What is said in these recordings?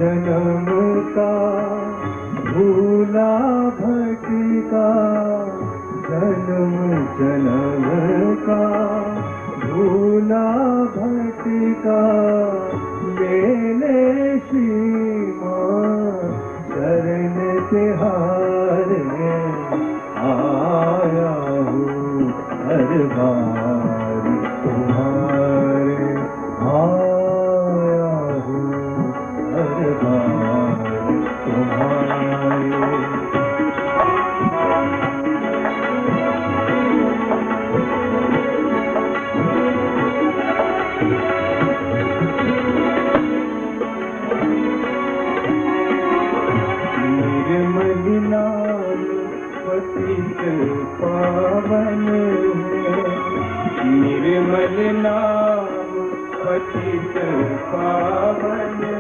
जन्म का भूला भटका, जन्म जन्म का भूला भटका, मेरे श्री माँ शरण तिहारे आया हूँ हर बार तुम्हारे, आया हूँ हर बार तुम्हारे। पतित पावन है, निर्मल नाम पतित पावन है,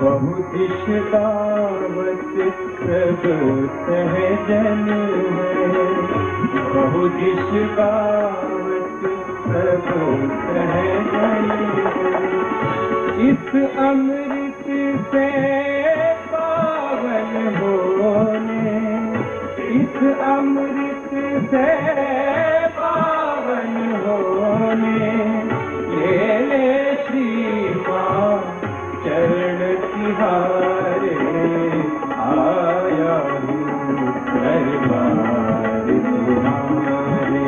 बहुदिश दावत सब सहजन है, बहुदिश दावत सब सहजन है, इस अमृत से पावन होने, इस अमृत से पावन होने, ले ले श्री माँ चरण तिहारे आया हूँ दरबार तुम्हारे,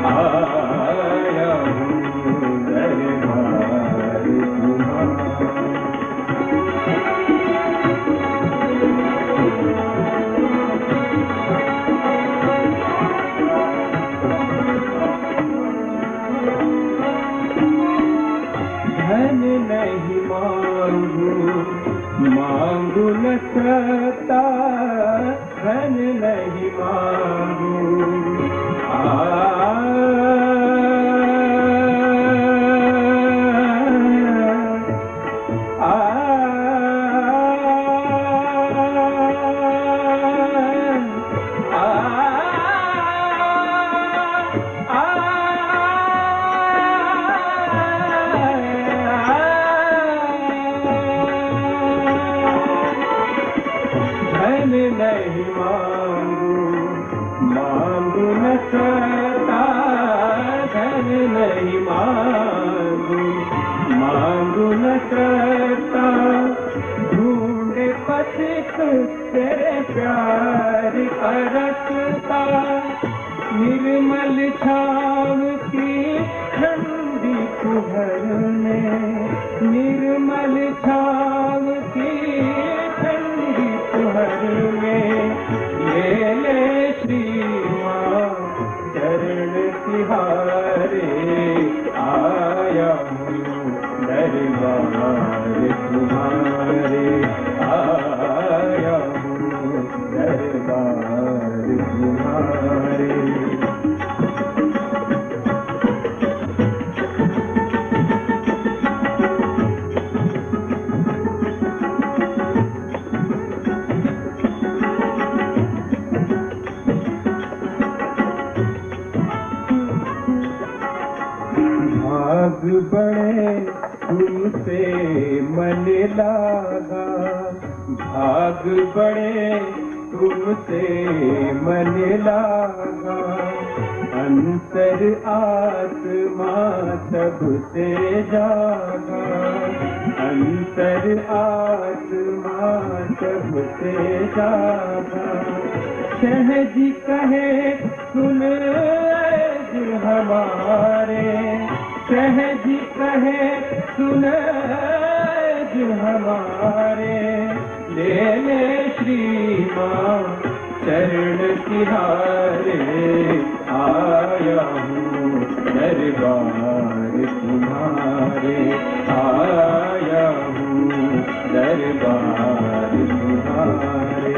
आया हूँ दरबार तुम्हारे। धन नहीं मांगू, मांगू न सकता, धन नहीं मांगू, नहीं मांगू, मांगू न सकता, धन नहीं मांगू, मांगू न सकता, ढूंढे पथिक तेरे प्यार का रास्ता, निर्मल छाव की ठंडी कुहर में, निर्मल छाव की ठंडी कुहर में, ले ले श्री माँ चरण तिहारे आया हूँ दरबार तुम्हारे, आया हूँ दरबार तुम्हारे। भाग बड़े तुमसे मन लागा, भाग बड़े तुमसे मन लागा, अंतर आत्मा सबसे जागा, अंतर आत्मा सबसे जागा, सहज कहे सुन हमारे, सहज कहे सुन हमारे, ले ले श्री माँ चरण तिहारे आया हूँ दरबार तुम्हारे, आया हूँ दरबार तुम्हारे।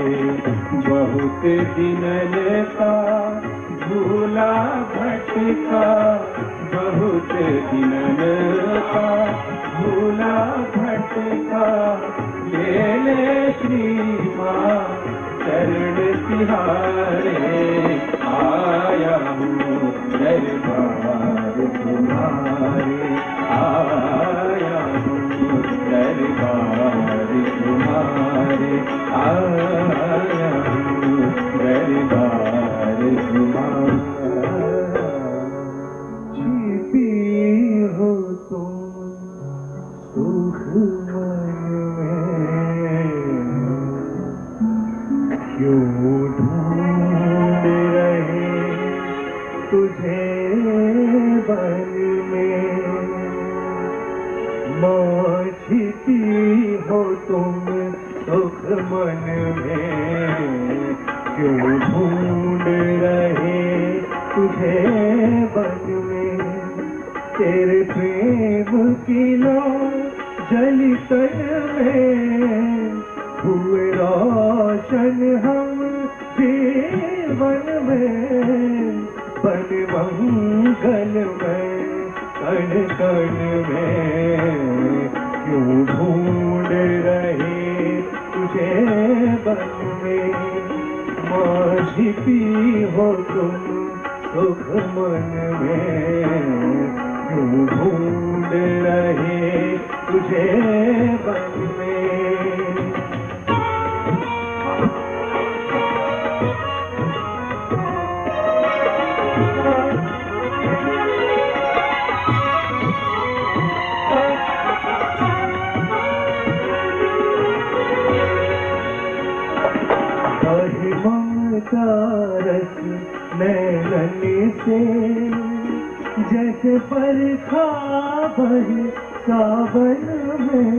बहुत दिनन का भूला भटका, बहुत दिनन का भूला भटका, ले ले श्री माँ चरण तिहारे आया हूँ दरबार तुम्हारे, आया हूँ दरबार प्रेम की लो जली तन में, हुए रोशन हम जीवन में, बन मंगल में कण कण में, क्यों ढूंढ रहे तुझे बन में, माँ छिपी हो तुम सुख मन में, क्यों ढूंढ रहे तुझे बन में। ममता रस नैनन से, जैसे बरखा बहे सावन में,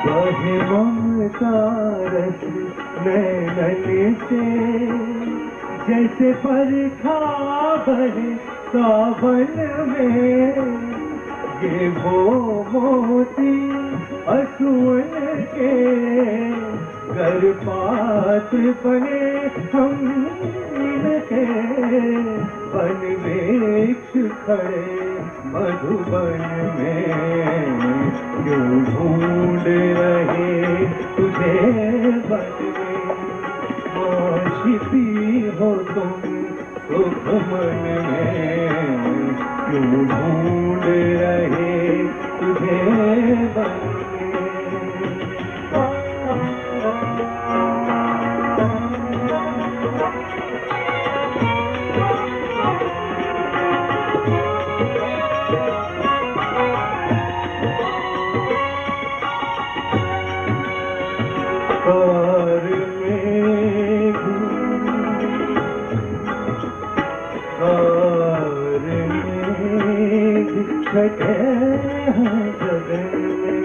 बहे ममता रस नैनन से, जैसे बरखा बहे सावन में, ये वो मोती असुवन के गर्भपात बने हम इनके, वन वृक्ष खड़े मधुबन में, क्यों ढूंढ रहे तुझे बन में, माँ छिपी हो तुम सुख मन में, क्यों ढूंढ रहे तुझे बन में। छठे हैं गगन में,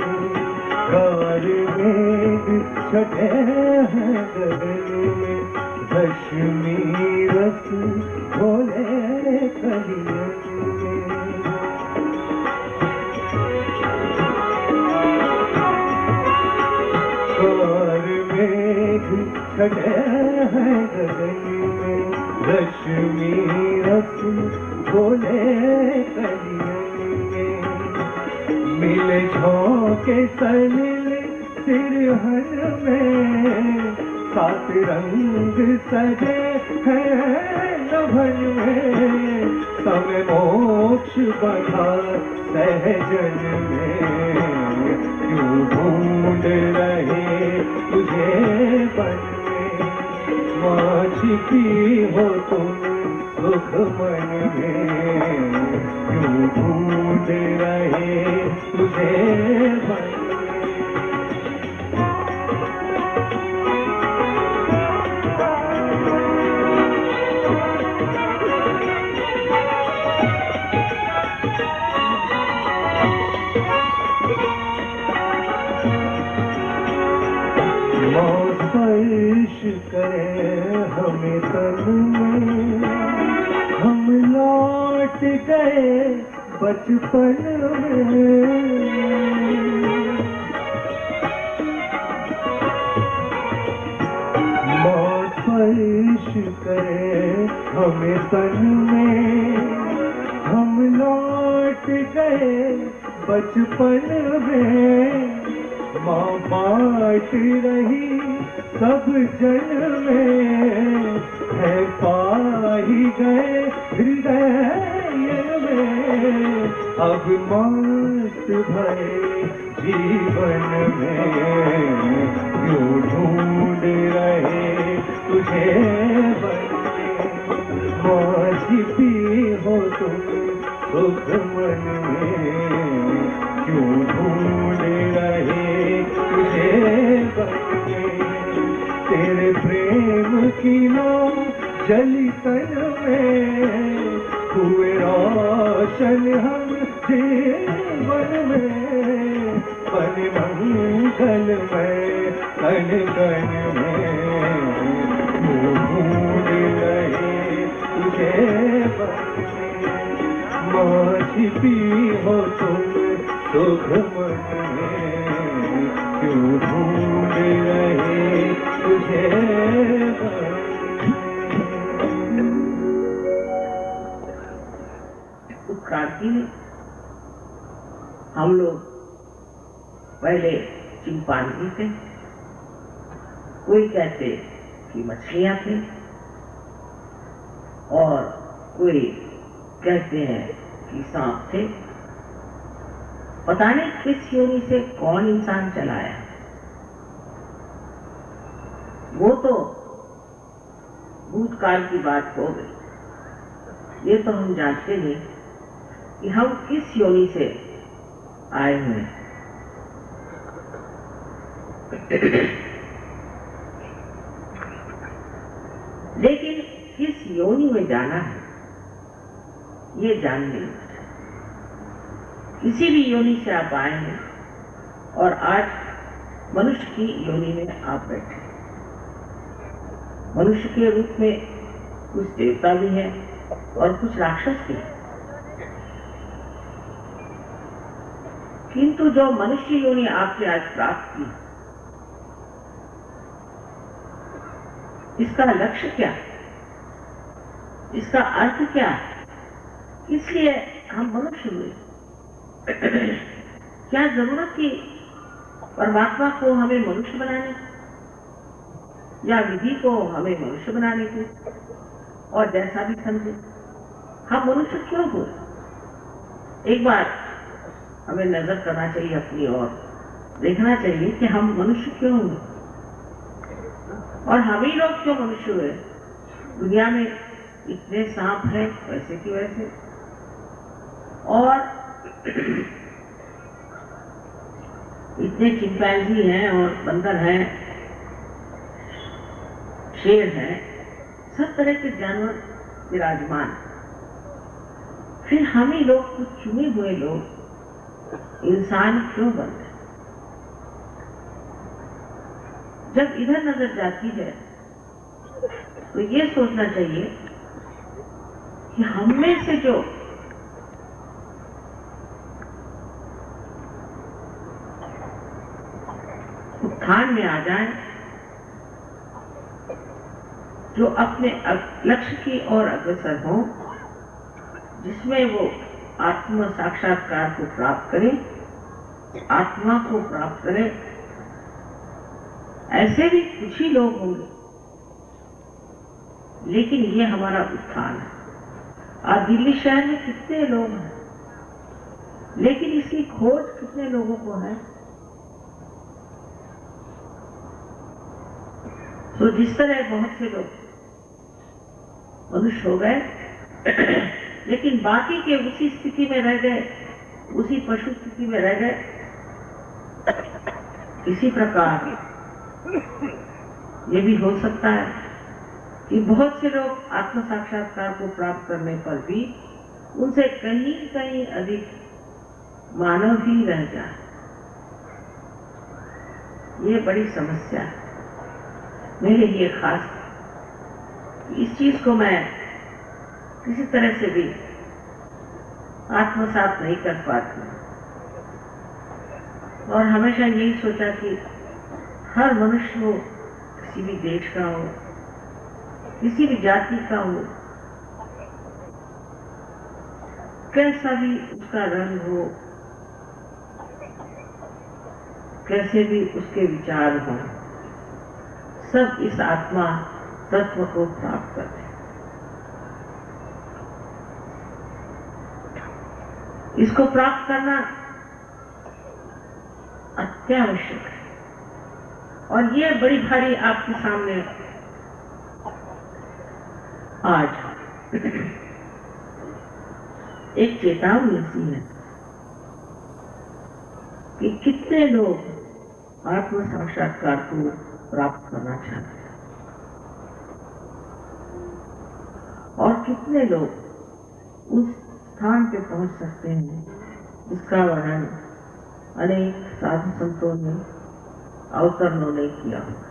कार मेघ छठे हैं गगन में, दशमी रस भोले कलियन में, कार मेघ छठे हैं गगन में, दशमी रस भोले कलियन, मिले झोंके सलिल सिरहन में, सात रंग सजे हैं नभन में, समय मोक्ष बना सहजन में, क्यों ढूंढ रहे तुझे बन में, माँ छिपी हो तुम सुख मन में, क्यों ढूंढ रहे तुझे बन में। माँ स्पर्श करे हमें तन में, हम लौट गए बचपन में, माँ स्पर्श करे हमें तन में, हम लौट गए बचपन में, माँ बाँट रही सब जन में, है पा ही गए हृदय में, अब मस्त भरे जीवन में, क्यों ढूंढ रहे तुझे बन में, माँ छिपी हो तुम सुख मन में, क्यों ढूंढ रहे तुझे बन में, तेरे प्रेम की लो जली तन में, हुए रोशन हम जीवन में, बन मंगल में कण कण में, ढूंढ रहे छिपी हो तुम तो घमंड में, क्यों ढूंढ रहे तुझे उत्क्रांति में हम लोग पहले चिंपांजी थे, कोई कहते कि मछलियां थे, और कोई कहते हैं कि सांप थे। पता नहीं किस योनि से कौन इंसान चलाया, वो तो भूतकाल की बात हो गई। ये तो हम जानते नहीं कि हम किस योनि से आए हुए हैं। लेकिन किस योनि में जाना है ये जान नहीं। किसी भी योनि से आप आए हैं और आज मनुष्य की योनि में आप बैठे। मनुष्य के रूप में कुछ देवता भी हैं और कुछ राक्षस भी हैं, किंतु जो मनुष्य योनि आपने आज प्राप्त की, इसका लक्ष्य क्या है, इसका अर्थ क्या है, इसलिए हम मनुष्य हुए। क्या जरूरत थी परमात्मा को हमें मनुष्य बनाने की, या विधि को हमें मनुष्य बनाने की? और जैसा भी समझे, हम मनुष्य क्यों हुए? एक बार हमें नजर करना चाहिए अपनी ओर, देखना चाहिए कि हम मनुष्य क्यों हुए और हम ही लोग क्यों मनुष्य हुए। दुनिया में इतने सांप हैं वैसे की वैसे, और इतने चिंपैंजी हैं और बंदर हैं, शेर हैं, सब तरह के जानवर विराजमान। फिर हम ही लोग, कुछ चुने हुए लोग इंसान क्यों बन गए? जब इधर नजर जाती है तो ये सोचना चाहिए कि हम में से जो उत्थान में आ जाए, जो अपने लक्ष्य की ओर अग्रसर हो, जिसमें वो आत्म साक्षात्कार को प्राप्त करें, आत्मा को प्राप्त करें, ऐसे भी कुछ ही लोग होंगे। लेकिन ये हमारा उत्थान है। आज दिल्ली शहर में कितने लोग हैं, लेकिन इसकी खोज कितने लोगों को है? तो जिस तरह बहुत से लोग मनुष्य हो गए, लेकिन बाकी के उसी स्थिति में रह गए, उसी पशु स्थिति में रह गए, इसी प्रकार ये भी हो सकता है कि बहुत से लोग आत्म साक्षात्कार को प्राप्त करने पर भी उनसे कहीं कहीं अधिक मानव ही रह जाए। ये बड़ी समस्या है मेरे लिए खास। इस चीज को मैं किसी तरह से भी आत्मसात नहीं कर पाती, और हमेशा यही सोचा कि हर मनुष्य हो, किसी भी देश का हो, किसी भी जाति का हो, कैसा भी उसका रंग हो, कैसे भी उसके विचार हो, सब इस आत्मा तत्व को प्राप्त करते हैं। इसको प्राप्त करना अत्यावश्यक है, और ये बड़ी भारी आपके सामने आज एक चेतावनी सी है कि कितने लोग आत्म साक्षात्कार को प्राप्त करना चाहते हैं और कितने लोग उस स्थान पे पहुंच सकते हैं जिसका वर्णन अनेक साधु संतों ने, अवतरणों ने किया होगा।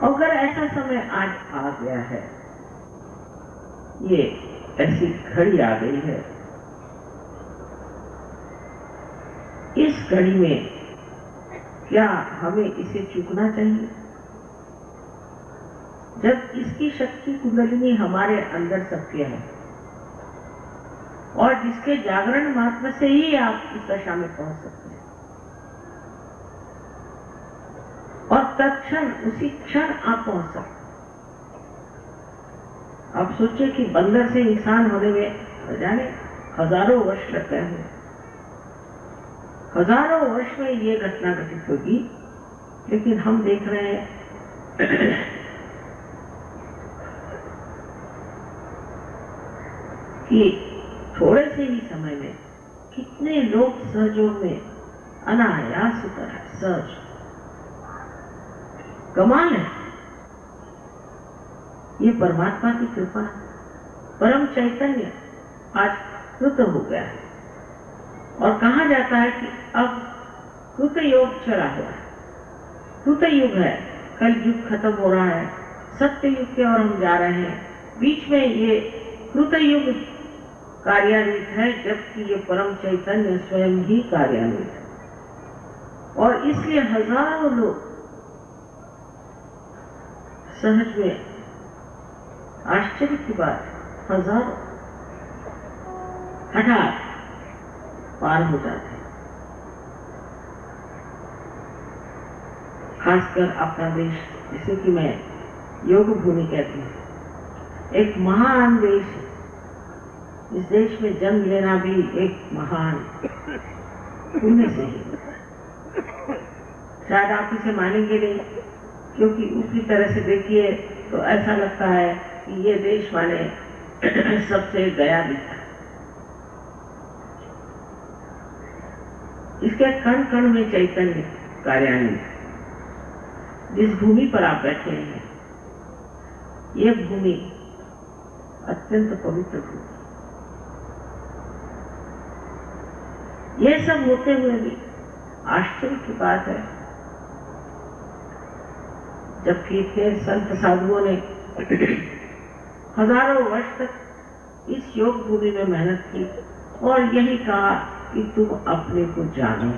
अगर ऐसा समय आज आ गया है, ये ऐसी घड़ी आ गई है। इस घड़ी में क्या हमें इसे चूकना चाहिए? जब इसकी शक्ति कुंडलिनी हमारे अंदर सक्रिय है और जिसके जागरण मात्र से ही आप इस दशा में पहुंच सकते हैं, और तत्क्षण उसी क्षण आप पहुंच सकते हैं। आप सोचिए कि बंदर से इंसान होने में जाने हजारों वर्ष लग गए हैं। हजारों वर्ष में ये घटना घटित होगी, लेकिन हम देख रहे हैं कि थोड़े से ही समय में कितने लोग सहयोग में अनायास उतर है। सहज कमाल है, ये परमात्मा की कृपा है। परम चैतन्य आज कृत हो गया है और कहा जाता है कि अब कृत योग चला हुआ है। कृत युग है, कल युग खत्म हो रहा है, सत्य युग की ओर हम जा रहे हैं। बीच में ये कृत युग कार्यान्वित है, जबकि ये परम चैतन्य स्वयं ही कार्यान्वित है। और इसलिए हजारों लोग सहज में, आश्चर्य की बात, हजारों हठात पार हो जाते हैं। खासकर अपना देश, जिसे कि मैं योग भूमि कहती हूँ, एक महान देश है। इस देश में जन्म लेना भी एक महान पुण्य से ही। शायद आप इसे मानेंगे नहीं, क्योंकि उसी तरह से देखिए तो ऐसा लगता है कि ये देश माने सबसे गया दिखा। इसके कण कण में चैतन्य कार्यान्वित। जिस भूमि पर आप बैठे हैं, यह भूमि अत्यंत पवित्र भूमि। यह सब होते हुए भी आश्चर्य की बात है, जबकि फिर संत साधुओं ने हजारों वर्ष तक इस योग भूमि में मेहनत की और यही कहा कि तुम अपने को जानो।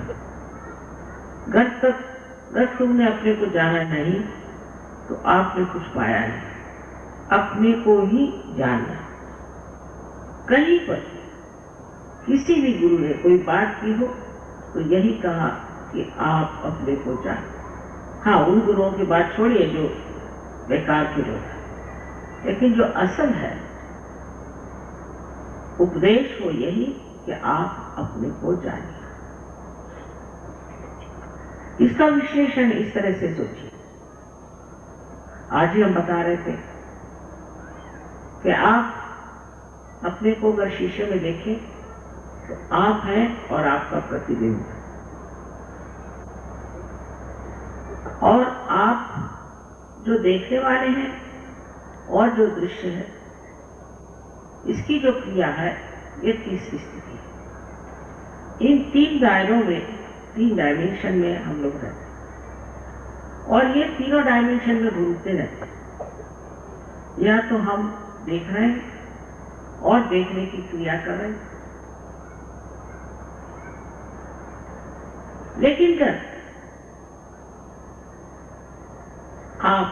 अगर तुमने अपने को जाना नहीं तो आपने कुछ पाया नहीं। अपने को ही जानना। कहीं पर किसी भी गुरु ने कोई बात की हो तो यही कहा कि आप अपने को जानो। हाँ, उन गुरुओं की बात छोड़िए जो बेकार के लोग हैं, लेकिन जो असल है उपदेश वो यही कि आप अपने को जानिए। इसका विश्लेषण इस तरह से सोचिए। आज ही हम बता रहे थे कि आप अपने को अगर शीशे में देखें तो आप हैं और आपका प्रतिबिंब है, और आप जो देखने वाले हैं और जो दृश्य है, इसकी जो क्रिया है, ये तीसरी स्थिति है। इन तीन दायरों में, तीन डायमेंशन में हम लोग रहते हैं और ये तीनों डायमेंशन में घूमते रहते हैं। या तो हम देख रहे हैं और देखने की क्रिया कर रहे हैं, लेकिन जब आप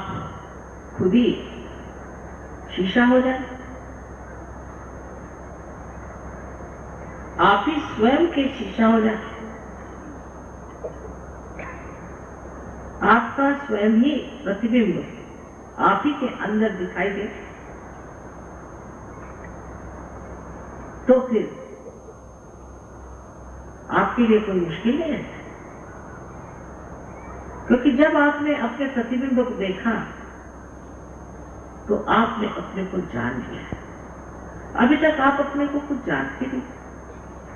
खुद ही शीशा हो जाए, आप ही स्वयं के शीशा हो जाए, आपका स्वयं ही प्रतिबिंब आप ही के अंदर दिखाई दे, तो फिर आपके लिए कोई मुश्किल नहीं है। क्योंकि जब आपने अपने प्रतिबिंब को देखा तो आपने अपने को जान लिया। अभी तक आप अपने को कुछ जानते नहीं।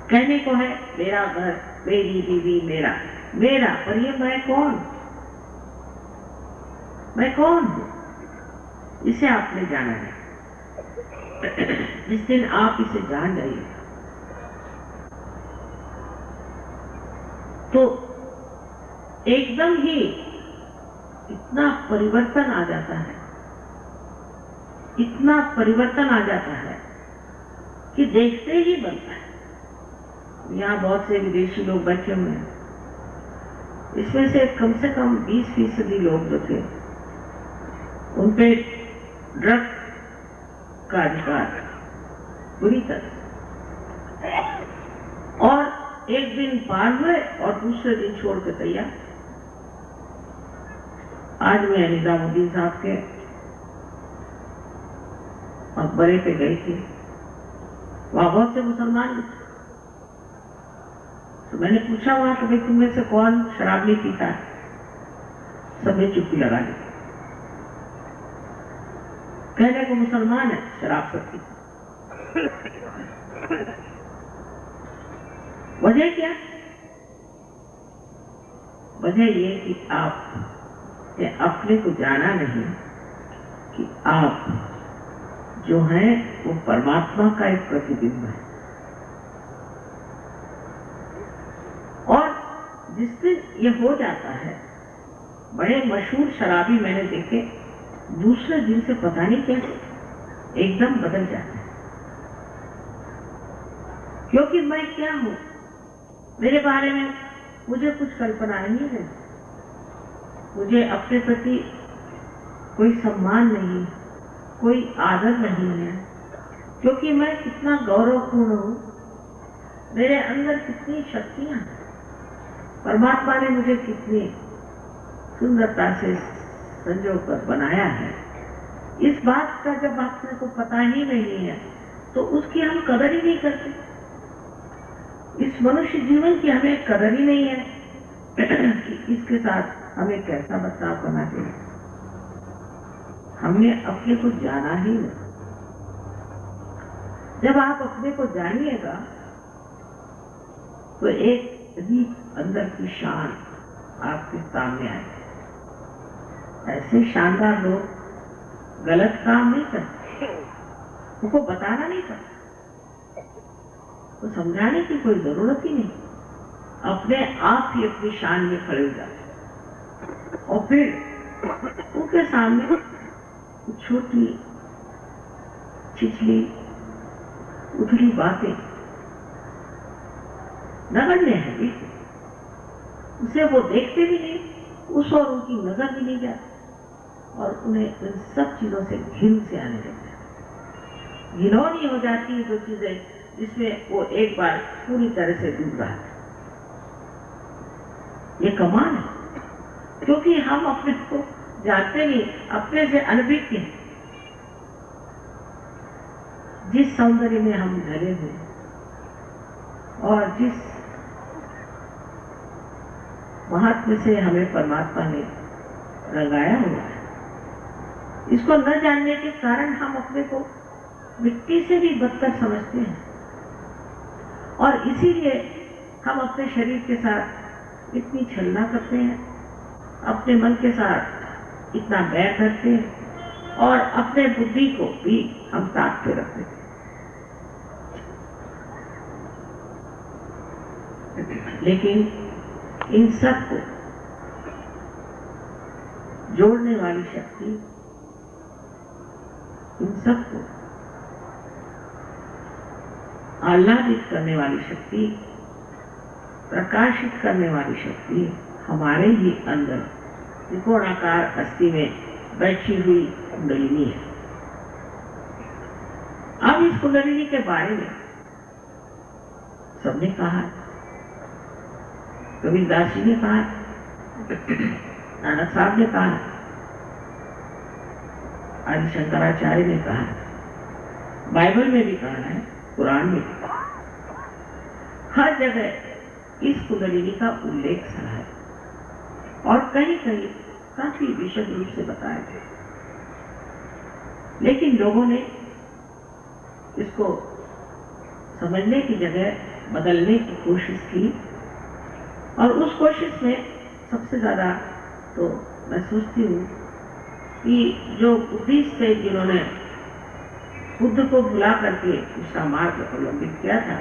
कहने को है मेरा घर, मेरी बीवी, मेरा मेरा, पर ये मैं कौन? मैं कौन हूं? इसे आपने जाना है। जिस दिन आप इसे जान जाइए तो एकदम ही इतना परिवर्तन आ जाता है, इतना परिवर्तन आ जाता है कि देखते ही बनता है। यहाँ बहुत से विदेशी लोग बैठे हुए हैं, इसमें से कम 20% लोग जो थे उन पे ड्रग का अधिकार बुरी तरह, और एक दिन पार हुए और दूसरे दिन छोड़ के तैयार। आज मैं निजामुद्दीन साहब के मकबरे पे गई थी, वहां बहुत से मुसलमान थे। तो मैंने पूछा वहां कि भाई तुम में से कौन शराब नहीं पीता है? सबने चुप्पी लगा दी। कहने को मुसलमान है, शराब सब पीता। वजह क्या? वजह ये कि आप अपने को जाना नहीं कि आप जो है वो परमात्मा का एक प्रतिबिंब है। और जिस दिन ये हो जाता है, बड़े मशहूर शराबी मैंने देखे, दूसरे दिन से पता नहीं कैसे एकदम बदल जाता है। क्योंकि मैं क्या हूं, मेरे बारे में मुझे कुछ कल्पना नहीं है, मुझे अपने प्रति कोई सम्मान नहीं, कोई आदर नहीं है, क्योंकि मैं कितना गौरवपूर्ण हूं, मेरे अंदर कितनी शक्तियां हैं, परमात्मा ने मुझे कितनी सुंदरता से संजो कर बनाया है। इस बात का जब आपने को पता ही नहीं है तो उसकी हम कदर ही नहीं करते। इस मनुष्य जीवन की हमें कदर ही नहीं है कि इसके साथ हमें कैसा बर्ताव करना चाहिए। हमने अपने को जाना ही नहीं। जब आप अपने को जानिएगा तो एक अजीब अंदर की शान आपके सामने आएगी। ऐसे शानदार लोग गलत काम नहीं करते, उनको बताना नहीं पड़ता, तो समझाने की कोई जरूरत ही नहीं, अपने आप ही अपनी शान में खड़े हो जाते। और फिर उनके सामने छोटी छिछली उथली बातें नगण्य है, उसे वो देखते भी नहीं, उस और उनकी नजर भी नहीं जाती, और उन्हें इन सब चीजों से घिन से आने लगता है। घिनौनी हो जाती है जो चीजें जिसमें वो एक बार पूरी तरह से डूब रहा है। ये कमाल है, क्योंकि हम अपने को जानते नहीं, अपने से अनभिज्ञ हैं। जिस सौंदर्य में हम ढले हुए और जिस महात्म से हमें परमात्मा ने रंगाया हुआ है, इसको न जानने के कारण हम अपने को मिट्टी से भी बदतर समझते हैं, और इसीलिए हम अपने शरीर के साथ इतनी छलना करते हैं, अपने मन के साथ इतना बैर करते हैं, और अपने बुद्धि को भी हम ताक पे रखते हैं। लेकिन इन सब को जोड़ने वाली शक्ति, इन सब को आह्लादित करने वाली शक्ति, प्रकाशित करने वाली शक्ति हमारे ही अंदर त्रिकोणाकार अस्थि में बैठी हुई कुंडलिनी है। अब इस कुंडलिनी के बारे में सबने कहा, कबीरदास जी ने कहा, नानक साहब ने कहा, आदि शंकराचार्य ने कहा, बाइबल में भी कहा है, कुरान में भी कहा, हर जगह इस कुंडलिनी का उल्लेख सा है, और कहीं कहीं काफी विशद रूप से बताया गया। लेकिन लोगों ने इसको समझने की जगह बदलने की कोशिश की, और उस कोशिश में सबसे ज्यादा तो मैं सोचती हूँ कि जो बुद्धिस्ट थे, जिन्होंने बुद्ध को भुला करके उसका मार्ग अवलंबित किया था,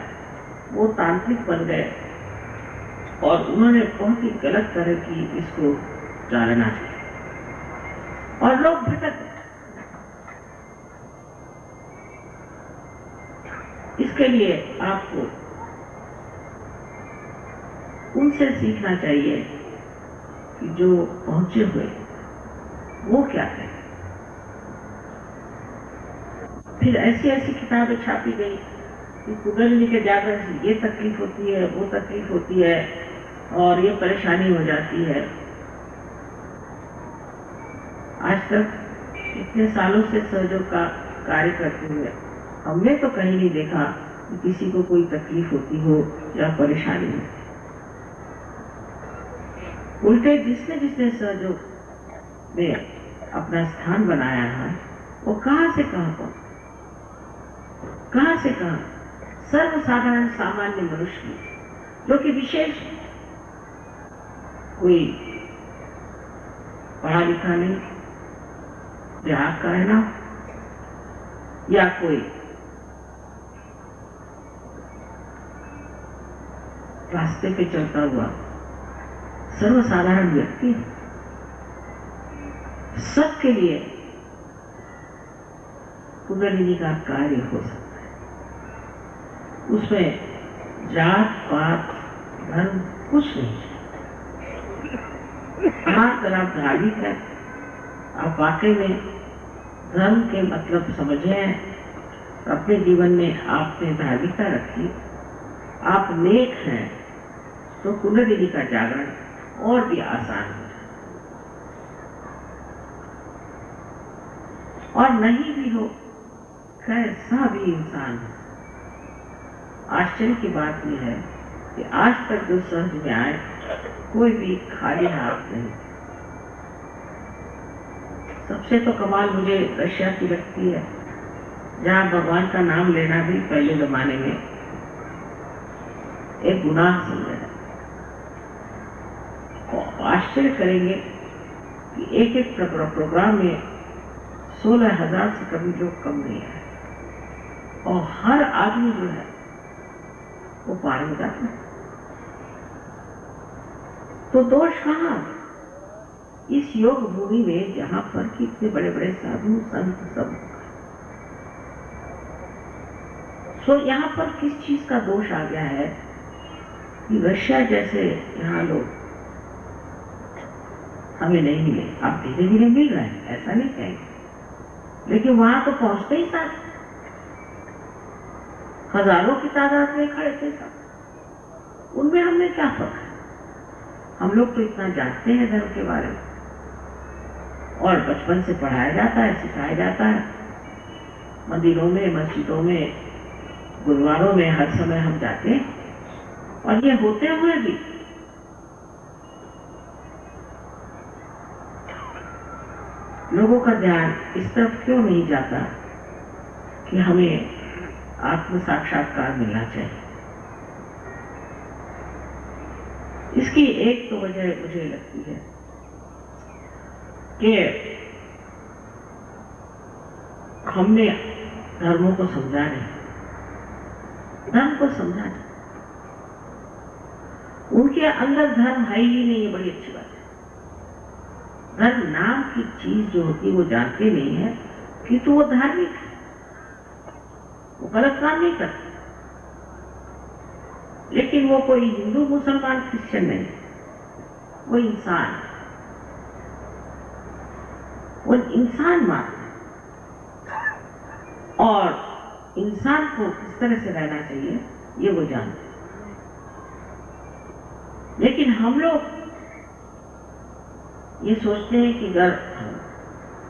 वो तांत्रिक बन गए, और उन्होंने बहुत ही गलत तरह की इसको चालना की, और लोग भटक गए। इसके लिए आपको उनसे सीखना चाहिए कि जो पहुंचे हुए वो क्या कहें। फिर ऐसी ऐसी किताबें छापी गई कि कुंडलिनी के जागरण से ये तकलीफ होती है, वो तकलीफ होती है और ये परेशानी हो जाती है। आज तक इतने सालों से सहयोग का कार्य करते हुए हमने तो कहीं नहीं देखा कि किसी को कोई तकलीफ होती हो या परेशानी हो। उल्टे जिसने जिसने सहयोग में अपना स्थान बनाया है वो कहां से कहां पहुंचा, कहां से कहां सर्वसाधारण सामान्य मनुष्य जो कि विशेष कोई पढ़ा लिखा नहीं, ग्राहक का है ना, या कोई रास्ते पे चलता हुआ सर्वसाधारण व्यक्ति, सबके लिए कुंडलिनी का कार्य हो सकता है। उसमें जात पात धर्म कुछ नहीं है। अगर आप धार्मिक है, आप वाकई में धर्म के मतलब समझे हैं, अपने जीवन में आपने धार्मिकता रखी, आप नेक हैं, तो कुंडलिनी का जागरण और भी आसान हो जाए। और नहीं भी हो, कैसा भी इंसान है, आश्चर्य की बात यह है कि आज तक जो सहज में आए कोई भी खाली हाथ नहीं। सबसे तो कमाल मुझे रशिया की लगती है, जहां भगवान का नाम लेना भी पहले जमाने में एक गुनाह समझा जाता। आश्चर्य करेंगे कि एक एक प्रोग्राम में 16,000 से कभी लोग कम नहीं है, और हर आदमी जो है वो पार हो जाता है। तो दोष कहां? इस योग भूमि में जहां पर कि इतने बड़े बड़े साधु संत सब, तो यहां पर किस चीज का दोष आ गया है कि रशिया जैसे यहाँ लोग हमें नहीं मिले। आप धीरे धीरे मिल रहे हैं, ऐसा नहीं कहेंगे, लेकिन वहां तो पहुंचते ही साथ हजारों की तादाद में खड़े थे सब। उनमें हमने क्या फर्क है? हम लोग तो इतना जानते हैं धर्म के बारे में, और बचपन से पढ़ाया जाता है, सिखाया जाता है। मंदिरों में, मस्जिदों में, गुरुद्वारों में हर समय हम जाते हैं, और ये होते हुए भी लोगों का ध्यान इस तरफ क्यों नहीं जाता कि हमें आत्म साक्षात्कार मिलना चाहिए। इसकी एक तो वजह मुझे लगती है कि हमने धर्मों को समझा नहीं, धर्म को समझा नहीं, उनके अंदर धर्म है ही नहीं। ये बड़ी अच्छी बात है। धर्म नाम की चीज जो होती है वो जानते नहीं है कि तो वो धार्मिक है, वो गलत काम नहीं करता। लेकिन वो कोई हिंदू मुसलमान क्रिश्चियन नहीं, वो इंसान, वो इंसान मात्र, और इंसान को किस तरह से रहना चाहिए ये वो जानते। लेकिन हम लोग ये सोचते हैं कि अगर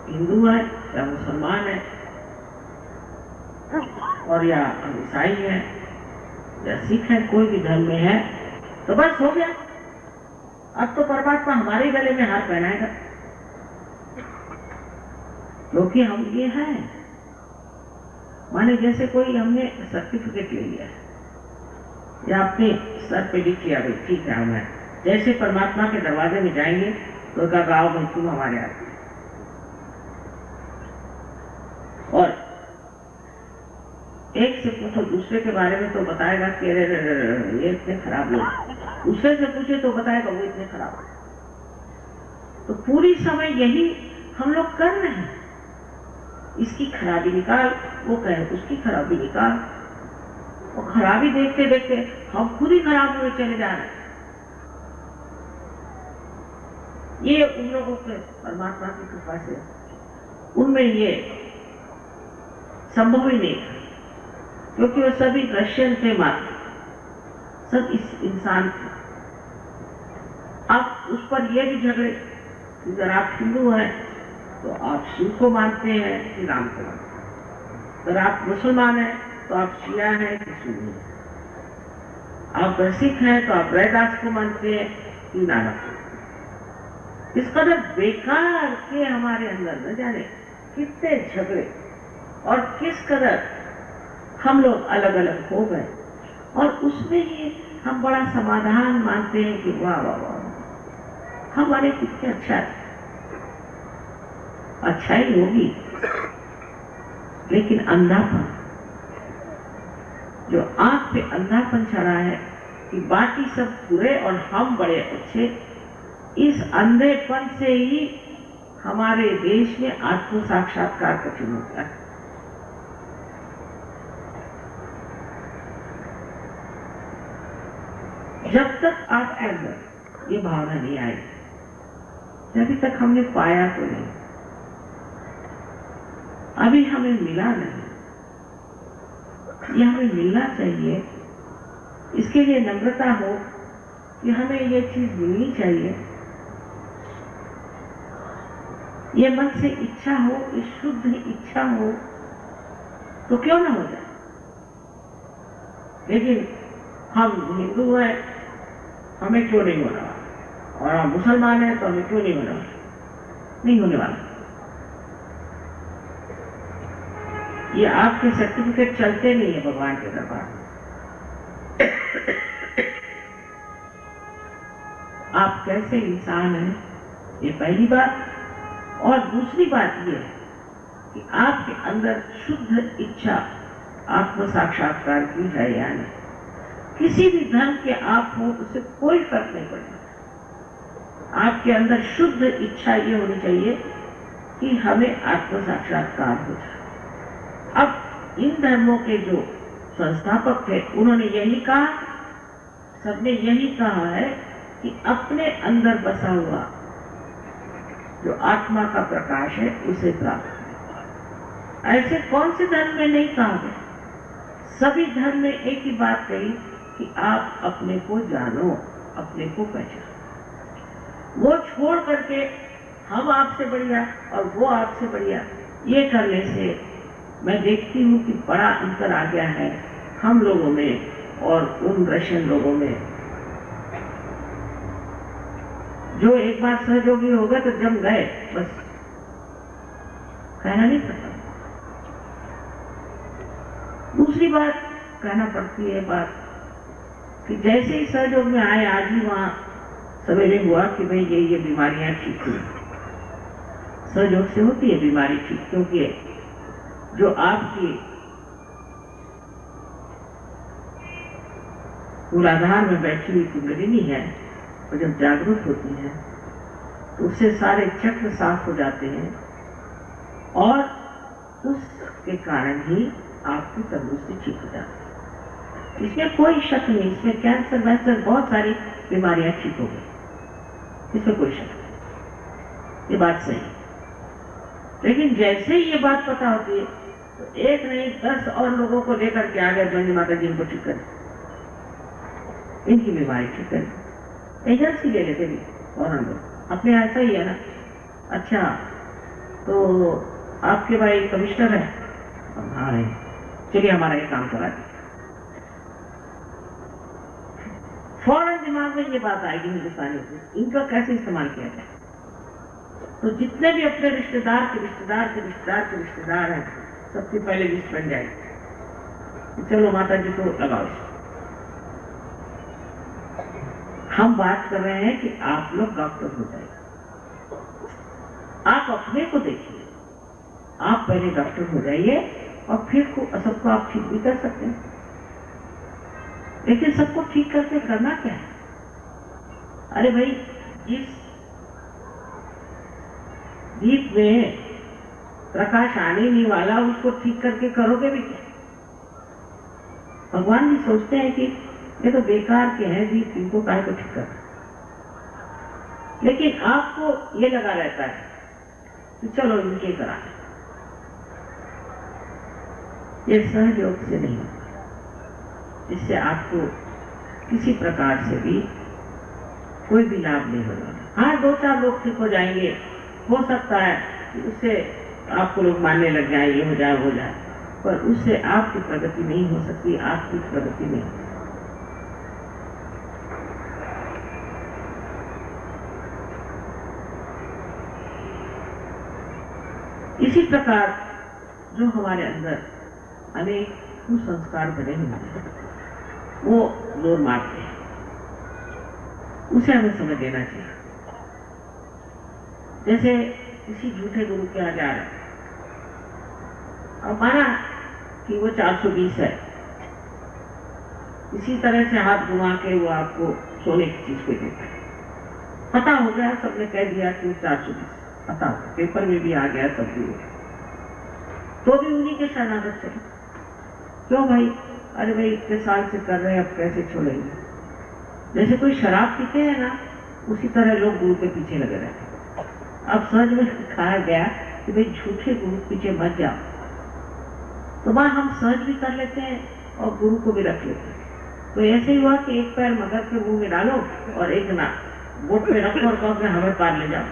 हिंदू है या मुसलमान है, और या ईसाई है या सिख है, कोई भी धर्म में है, तो बस हो गया, अब तो परमात्मा हमारे गले में हाथ पहनाएगा, क्योंकि हम ये हैं। माने जैसे कोई हमने सर्टिफिकेट ले लिया या अपने सर पे लिख लिया, भाई ठीक है हम हैं, जैसे परमात्मा के दरवाजे में जाएंगे तो का गाँव में तुम हमारे आते। और एक से पूछो दूसरे के बारे में तो बताएगा कि ये इतने खराब लोग, दूसरे से पूछे तो बताएगा वो इतने खराब। तो पूरी समय यही हम लोग कर रहे हैं, इसकी खराबी निकाल, वो कहे उसकी खराबी निकाल। और खराबी देखते देखते हम खुद ही खराब हुए चले जा रहे हैं। ये उन लोगों के परमात्मा की कृपा से उनमें ये संभव ही नहीं था, क्योंकि वो सभी रशियन थे मात्र, सब इस इंसान थे। अब उस पर ये भी झगड़े, अगर आप हिंदू हैं तो आप शिव को मानते हैं कि राम को मानते हैं, अगर आप मुसलमान हैं तो आप शिया हैं कि सुन्नी हैं, आप सिख हैं तो आप रैदास को मानते हैं कि नानक को। इस कदर बेकार के हमारे अंदर न जाने कितने झगड़े और किस कदर हम लोग अलग अलग हो गए, और उसमें ही हम बड़ा समाधान मानते हैं कि वाह वाह वाह हमारे कितने अच्छा ही होगी, लेकिन अंधापन, जो आंख पे अंधापन चढ़ा है कि बाकी सब बुरे और हम बड़े अच्छे, इस अंधेपन से ही हमारे देश में आत्म साक्षात्कार कठिन होता है। जब तक आपके अंदर ये भावना नहीं आई, अभी तक हमने पाया तो नहीं, अभी हमें मिला नहीं, ये हमें मिलना चाहिए। इसके लिए नम्रता हो कि हमें ये चीज मिलनी चाहिए, ये मन से इच्छा हो, ये शुद्ध इच्छा हो तो क्यों ना हो जाए। लेकिन हम हिंदू हैं, हमें क्यों नहीं होना वाला, और हम मुसलमान हैं तो हमें क्यों नहीं होने वाला, नहीं होने वाला। ये आपके सर्टिफिकेट चलते नहीं है भगवान के दरबार में। आप कैसे इंसान हैं, ये पहली बात। और दूसरी बात ये है कि आपके अंदर शुद्ध इच्छा आत्म साक्षात्कार की है या नहीं। किसी भी धर्म के आप हो, उससे कोई फर्क नहीं पड़ता। आपके अंदर शुद्ध इच्छा ये होनी चाहिए कि हमें आत्म साक्षात्कार हो जाए। अब इन धर्मों के जो संस्थापक थे उन्होंने यही कहा, सबने यही कहा है कि अपने अंदर बसा हुआ जो आत्मा का प्रकाश है उसे प्राप्त करें। ऐसे कौन से धर्म में नहीं कहा गया, सभी धर्म में एक ही बात कही कि आप अपने को जानो, अपने को पहचानो। वो छोड़ करके हम आपसे बढ़िया और वो आपसे बढ़िया, ये करने से मैं देखती हूँ कि बड़ा अंतर आ गया है हम लोगों में और उन रशियन लोगों में। जो एक बार सहयोगी हो गए तो जम गए, बस कहना नहीं पड़ता। दूसरी बात कहना पड़ती है बात कि जैसे ही सहयोग में आए, आज ही वहां सवेरे हुआ कि भाई ये बीमारियां ठीक हुई। सहयोग से होती है बीमारी ठीक, क्योंकि जो आपकी मूलाधार में बैठी हुई कुंडलिनी है, और जब जागरूक होती है तो उससे सारे चक्र साफ हो जाते हैं, और उसके कारण ही आपकी तंदुरुस्ती ठीक हो जाती है। इसमें कोई शक नहीं, इसमें कैंसर वैंसर बहुत सारी बीमारियां ठीक हो गई, इसमें कोई शक नहीं, ये बात सही। लेकिन जैसे ही ये बात पता होती है तो एक नहीं 10 और लोगों को लेकर के आ गए, गंज माता जी इनको ठीक करें, इनकी बीमारी ठीक करें, एजेंसी ले लेते भी। और हम लोग अपने ऐसा ही है ना, अच्छा तो आपके भाई कमिश्नर है, हाँ है, चलिए हमारा ये काम करा दीजिए। फौरन दिमाग में ये बात आएगी हिंदुस्तानियों की, इनका कैसे इस्तेमाल किया जाए। तो जितने भी अपने रिश्तेदार के रिश्तेदार के रिश्तेदार के रिश्तेदार हैं, सबसे पहले लिस्ट बन जाएगी, चलो माता जी को लगाओ। हम बात कर रहे हैं कि आप लोग डॉक्टर हो जाए, आप अपने को देखिए, आप पहले डॉक्टर हो जाइए और फिर सबको आप ठीक भी कर सकते हैं। लेकिन सबको ठीक करके करना क्या है? अरे भाई, इस दीप में प्रकाश आने नहीं वाला, उसको ठीक करके करोगे भी क्या? भगवान भी सोचते हैं कि ये तो बेकार के हैं जी, इनको काहे को ठीक करना। लेकिन आपको ये लगा रहता है कि चलो इनके करा। ये सहज योग से नहीं होता, इससे आपको किसी प्रकार से भी कोई भी लाभ नहीं होगा। हाँ, 2-4 लोग ठीक हो जाएंगे, हो सकता है कि उससे आपको लोग मानने लग जाए, ये हो जाए हो जाए, पर उससे आपकी प्रगति नहीं हो सकती, आपकी प्रगति नहीं। इसी प्रकार जो हमारे अंदर अनेक कुसंस्कार बने हुए हैं, वो जोर मारते हैं, उसे हमें समझ लेना चाहिए। जैसे किसी झूठे गुरु के यहाँ जा रहे हैं और माना कि वो 420 है, इसी तरह से हाथ घुमा के वो आपको सोने की चीज पे देता है। पता हो गया, सबने कह दिया कि वो 420, पता हो, पेपर में भी आ गया, सब भी हो गया, तो भी उन्हीं के शरणागत चले। क्यों भाई? अरे भाई इतने साल से कर रहे हैं, अब कैसे छोड़ेंगे? जैसे कोई शराब पीते हैं ना, उसी तरह लोग गुरु के पीछे लगे रहते हैं। अब सहज में कहा गया कि भाई झूठे गुरु पीछे मत जाओ, तो वहां हम सहज भी कर लेते हैं और गुरु को भी रख लेते हैं। तो ऐसे ही हुआ कि एक पैर मगर के मुंह में डालो और एक ना बोट पे रखो और कहो कि हमें पार ले जाओ,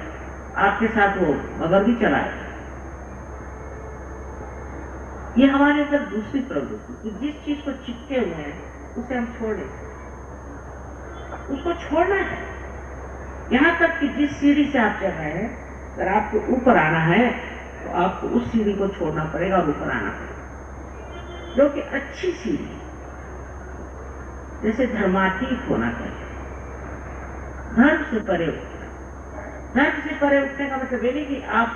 आपके साथ वो मगर भी चलाए। ये हमारे अंदर दूसरी प्रवृत्ति कि जिस चीज को चिपके हुए हैं उसे हम छोड़ दें, उसको छोड़ना है। यहां तक कि जिस सीढ़ी से आप चढ़ रहे हैं, अगर आपको ऊपर आना है तो आपको उस सीढ़ी को छोड़ना पड़ेगा और ऊपर आना पड़ेगा, जो कि अच्छी सीढ़ी, जैसे धर्मातीत होना चाहिए, धर्म से परे उठना। धर्म से परे उठने का मतलब ये नहीं कि आप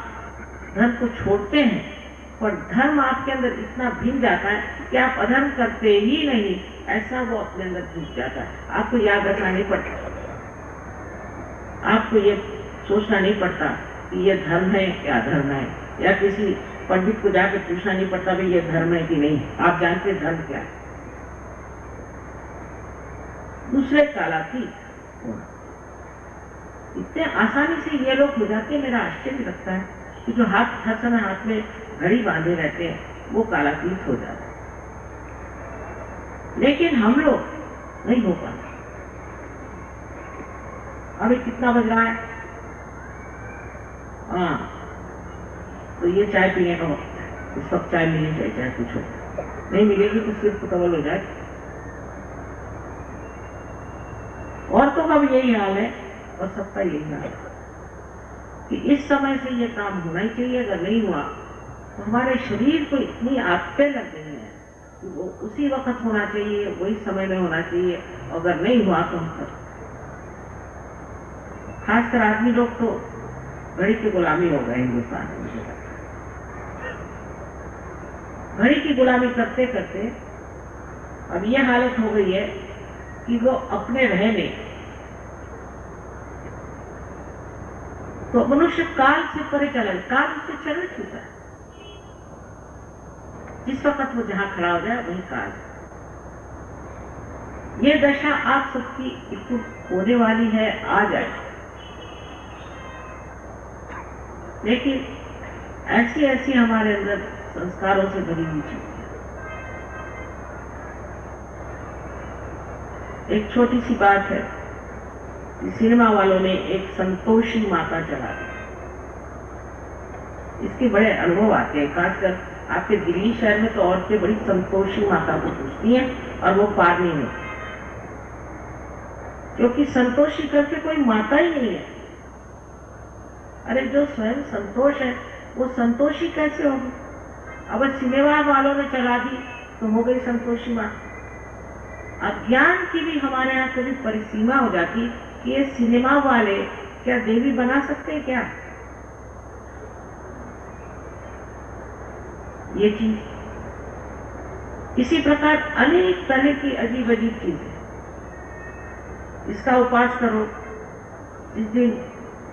धर्म को छोड़ते हैं, पर धर्म आपके अंदर इतना भिन जाता है कि आप अधर्म करते ही नहीं, ऐसा वो अपने अंदर घुस जाता है। आपको याद रखना नहीं पड़ता, आपको ये सोचना नहीं पड़ता कि ये धर्म है या अधर्म है, या किसी पंडित को जाकर पूछना नहीं पड़ता भाई ये धर्म है कि नहीं। आप जानते हैं धर्म क्या है। दूसरे कालातीत होना, इतने आसानी से ये लोग हो जाते हैं। मेरा आश्चर्य लगता है कि जो हर समय हाथ में घड़ी बांधे रहते हैं वो कालातीत हो जाते हैं, लेकिन हम लोग नहीं हो पाते। अभी कितना बज रहा है? हाँ, तो ये चाय पीने का वक्त है, इस वक्त चाय मिलनी चाहिए, चाहे कुछ हो, नहीं मिलेगी तो सिर्फ कवल हो जाए। औरतों का भी यही हाल है और सबका यही हाल है कि इस समय से ये काम होना ही चाहिए। अगर नहीं हुआ तो हमारे शरीर को इतनी आदतें लग गई हैं कि वो उसी वक्त होना चाहिए, वही समय में होना चाहिए, अगर नहीं हुआ तो हम खासकर आदमी लोग तो घड़ी की गुलामी हो गए हिंदुस्तान में। घड़ी की गुलामी करते करते अब ये हालत हो गई है कि वो अपने रहने तो मनुष्य काल से परे चला, काल से चल चुका है। जिस वक्त वो जहां खड़ा हो जाए वही काल। ये दशा आप सबकी होने वाली है, आ जाए, लेकिन ऐसी ऐसी हमारे अंदर संस्कारों से भरी हुई चीज है। एक छोटी सी बात है, सिनेमा वालों ने एक संतोषी माता चला दी। इसके बड़े अनुभव आते हैं, खासकर आपके दिल्ली शहर में तो औरतें बड़ी संतोषी माता को पूछती हैं और वो पार नहीं होती, क्योंकि संतोषी करके कोई माता ही नहीं है। अरे जो स्वयं संतोष है वो संतोषी कैसे होगी? अब सिनेमा वालों ने चला दी तो हो गई संतोषी माता। अज्ञान की भी हमारे यहाँ कभी परिसीमा हो जाती कि ये सिनेमा वाले क्या देवी बना सकते हैं क्या? ये चीज इसी प्रकार अनेक तरह की अजीब अजीब चीजें। इसका उपास करो, जिस दिन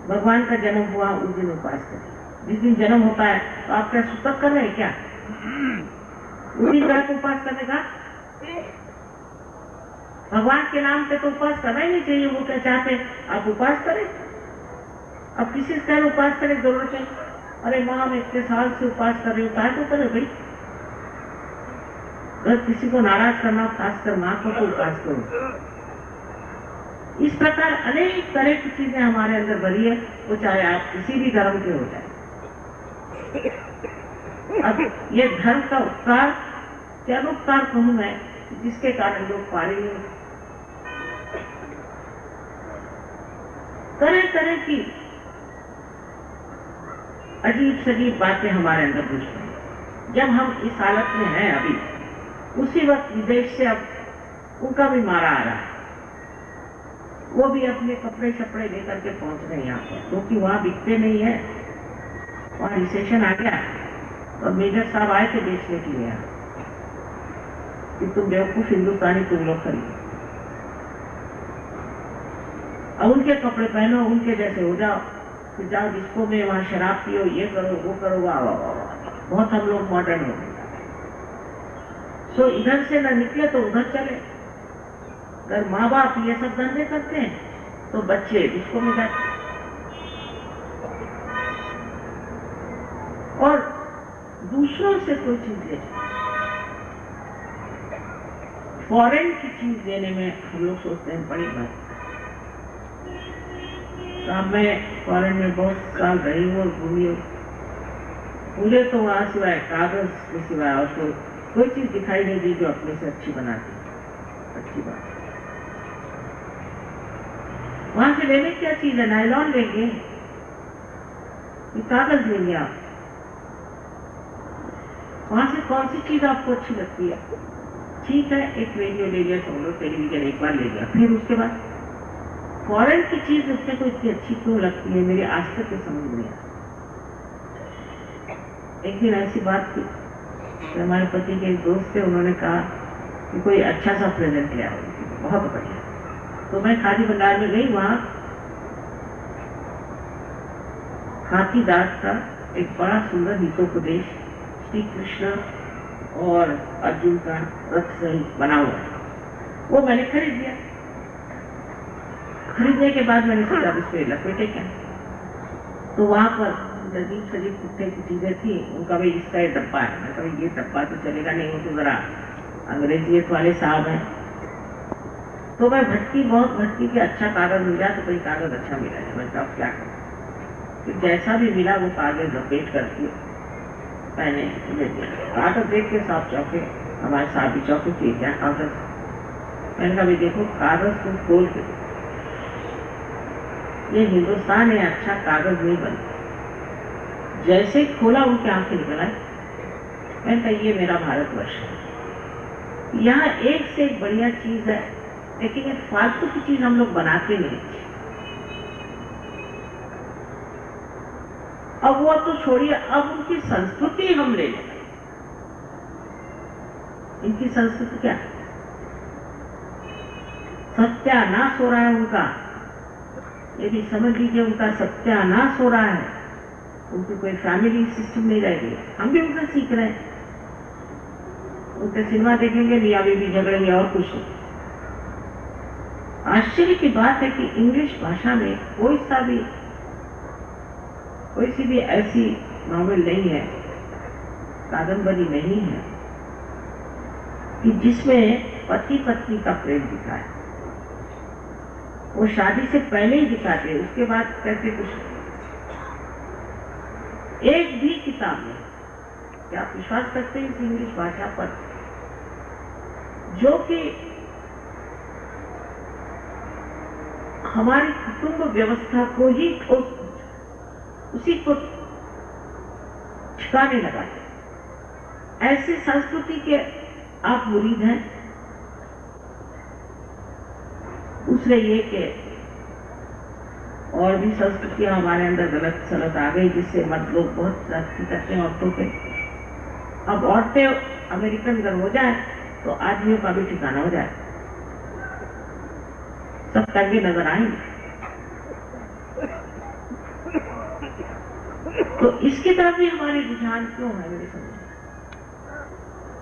भगवान का जन्म हुआ उस दिन उपास करो। जिस दिन जन्म होता है तो आप क्या सूतक कर रहे हैं क्या? उस दिन रात उपास करने का भगवान के नाम पे तो उपवास करना ही नहीं चाहिए। वो क्या चाहते हैं आप उपवास करें। अब किसी से कहें उपवास करें जरूरत है, अरे माँ मैं इतने साल से उपवास कर रही हूँ, कहा तो करे भाई। अगर किसी को नाराज करना, खासकर माँ को, तो उपवास करो। इस प्रकार अनेक तरह की चीजें हमारे अंदर भरी है, वो चाहे आप किसी भी धर्म के हो जाए। अब ये धर्म का उपकार क्या उपकार कहूं मैं, जिसके कारण लोग पारे नहीं होते। तरह तरह की अजीब सजीब बातें हमारे अंदर घुस रही। जब हम इस हालत में हैं अभी, उसी वक्त विदेश से अब उनका भी मारा आ रहा है। वो भी अपने कपड़े शपड़े लेकर के पहुंच रहे हैं यहाँ पर, क्योंकि वहां बिकते नहीं है। वहां रिसेशन आ गया और मेजर साहब आए थे बेचने के लिए कि तुम बेवकूफ हिंदुस्तानी तुम लोग खरीदो, अब उनके कपड़े पहनो, उनके जैसे हो जाओ, फिर जाओ जिसको में वहां शराब पियो, ये करो वो करो, वाह वाह वाह। बहुत हम लोग मॉडर्न हो गए। सो इधर से न निकले तो उधर चले। अगर माँ बाप ये सब धंधे करते हैं तो बच्चे जिसको में जाते। और दूसरों से कोई चीज ले, फॉरेन की चीज देने में हम लोग सोचते हैं बड़ी बात। मैं फॉरेन में बहुत साल रही हूँ और घूमी हूँ, मुझे तो वहां सिवाय कागज के सिवाय और कोई चीज दिखाई नहीं दी जो अपने से अच्छी बनाती। अच्छी बात, वहां से लेने क्या चीज है, नायलॉन लेंगे, कागज लेंगे आप। वहां से कौन सी चीज आपको अच्छी लगती है? ठीक है, एक रेडियो ले लिया, सुन लो, टेलीविजन एक बार ले लिया, फिर उसके बाद फॉरेन की चीज उससे को इतनी अच्छी क्यों लगती है, मेरी आज तक समझ नहीं आया। एक दिन ऐसी बात थी, तो हमारे पति के एक दोस्त थे, उन्होंने कहा कि कोई अच्छा सा प्रेजेंट ले आओ, बहुत बढ़िया। तो मैं खादी भंडार में गई, वहां हाथीदास का एक बड़ा सुंदर हितोपदेश श्री कृष्ण और अर्जुन का रथ से बना हुआ है, वो मैंने खरीद लिया। खरीदने के बाद मैंने सोचा इस पे लपेटे क्या, तो वहां पर अजीब सजीब कुत्ते की चीजें थी। उनका भाई इसका ये डब्बा है, मैं कभी ये डब्बा तो चलेगा नहीं, वो तो जरा अंग्रेजियत वाले साहब हैं। तो मैं भटकी, बहुत भटकी कि अच्छा कागज मिल जाए तो कोई कागज अच्छा मिला है। मैं कब क्या करूं, फिर जैसा भी मिला वो कागज लपेट करके मैंने ले दिया। कागज देख के साहब चौके, हमारे साहब भी चौके किए, क्या कागज? मैंने कहा देखो कागज तुम खोल के, ये हिंदुस्तान है, अच्छा कागज नहीं बनता। जैसे खोला उनकी आंखें निकल आई। मैंने कहा ये मेरा भारतवर्ष है, यहाँ एक से एक बढ़िया चीज है, लेकिन ये फालतू की चीज हम लोग बनाते नहीं। अब वो तो छोड़िए, अब उनकी संस्कृति हम ले लें। इनकी संस्कृति क्या, सत्यानाश हो रहा है उनका, ये भी समझ लीजिए, उनका सत्यानाश हो रहा है। उनकी कोई फैमिली सिस्टम नहीं रह गई। हम भी उनसे सीख रहे हैं, उनके सिनेमा देखेंगे, मियाँ बीवी झगड़ेंगे और कुछ नहीं। आश्चर्य की बात है कि इंग्लिश भाषा में कोई सी भी ऐसी नॉवेल नहीं है, कादंबरी नहीं है कि जिसमें पति पत्नी का प्रेम दिखाए। वो शादी से पहले ही दिखाते, उसके बाद कहते कुछ। एक भी किताब में, क्या आप विश्वास करते हैं इस इंग्लिश भाषा पर, जो कि हमारी कुटुंब व्यवस्था को ही उसी को ठिकाने लगाते। ऐसी संस्कृति के आप मुरीद हैं। दूसरे ये कि और भी संस्कृतियां हमारे अंदर गलत सलत आ गई, जिससे मर्द लोग बहुत जाति करते हैं औरतों पे। अब औरतें अमेरिकन अगर हो जाए तो आदमियों का भी ठिकाना हो जाए, सब टंगे नजर आएंगे। तो इसकी तरफ भी हमारे रुझान क्यों है मेरे समझ?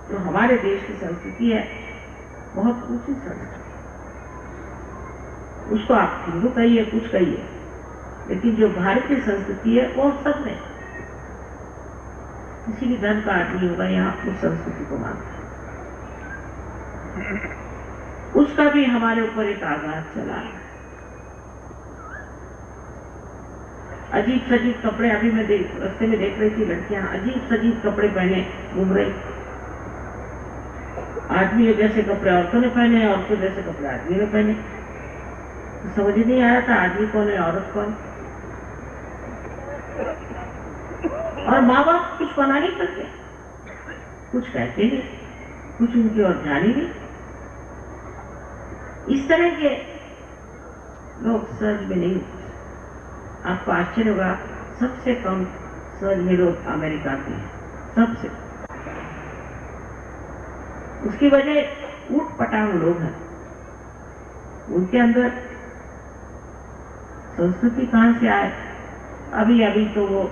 तो हमारे देश की संस्कृति है बहुत ऊंची संस्कृति, उसको आप हिंदू कहिए, कुछ कहिए, लेकिन जो भारतीय संस्कृति है वो सब में किसी भी धर्म का आदमी होगा यहाँ उस संस्कृति को मानता है। उसका भी हमारे ऊपर एक आघात चला है। अजीब सजीब कपड़े, अभी मैं रास्ते में देख रही थी, लड़कियां अजीब सजीब कपड़े पहने घूम रही। आदमी जैसे कपड़े औरतों ने पहने, औरतों जैसे कपड़े आदमी ने पहने। तो समझ ही नहीं आया था आदमी कौन है औरत कौन। और माँ बाप कुछ मना नहीं करते, कुछ कहते नहीं, कुछ उनकी ओर ध्यान ही नहीं। इस तरह के लोग सहज में नहीं। आपको आश्चर्य होगा, सबसे कम सहज में लोग अमेरिका के हैं, सबसे। उसकी वजह ऊट पटांग लोग हैं, उनके अंदर संस्कृति कहां से आए। अभी अभी तो वो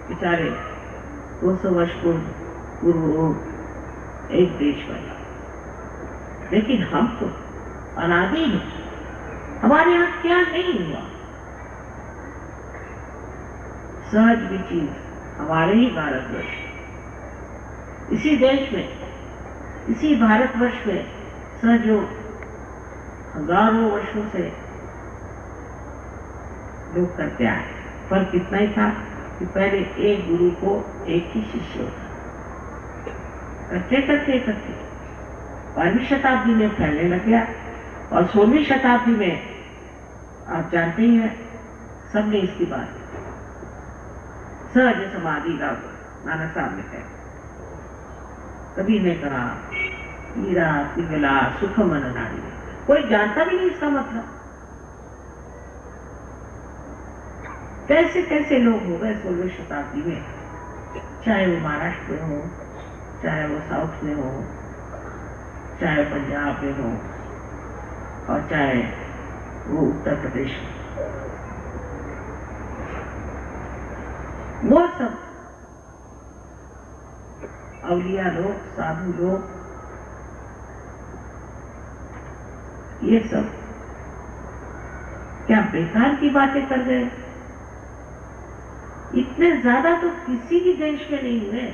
बेचारे 200 वर्ष पूर्व एक देश बना, लेकिन हम तो अनादि हैं। हमारे यहाँ क्या नहीं हुआ। सहज भी चीज हमारे ही भारतवर्ष, इसी देश में, इसी भारतवर्ष में सहयोग हजारों वर्षों से लोग करते आए। फर्क इतना ही था कि पहले एक गुरु को एक ही शिष्य होता, करते करते करते 12वीं शताब्दी में फैलने लग गया। और 16वीं शताब्दी में आप जानते ही हैं, सबने इसकी बात सहज समाधि का नाना साहब ने कहा। कभी ने कहा हीरा पिघला सुख मन नारी, कोई जानता भी नहीं इसका मतलब। कैसे कैसे लोग हो गए 16वीं शताब्दी में, चाहे वो महाराष्ट्र में हो, चाहे वो साउथ में हो, चाहे पंजाब में हो, और चाहे वो उत्तर प्रदेश में। वो सब अवलिया लोग, साधु लोग, ये सब क्या बेकार की बातें कर गए। इतने ज्यादा तो किसी भी देश में नहीं हुए।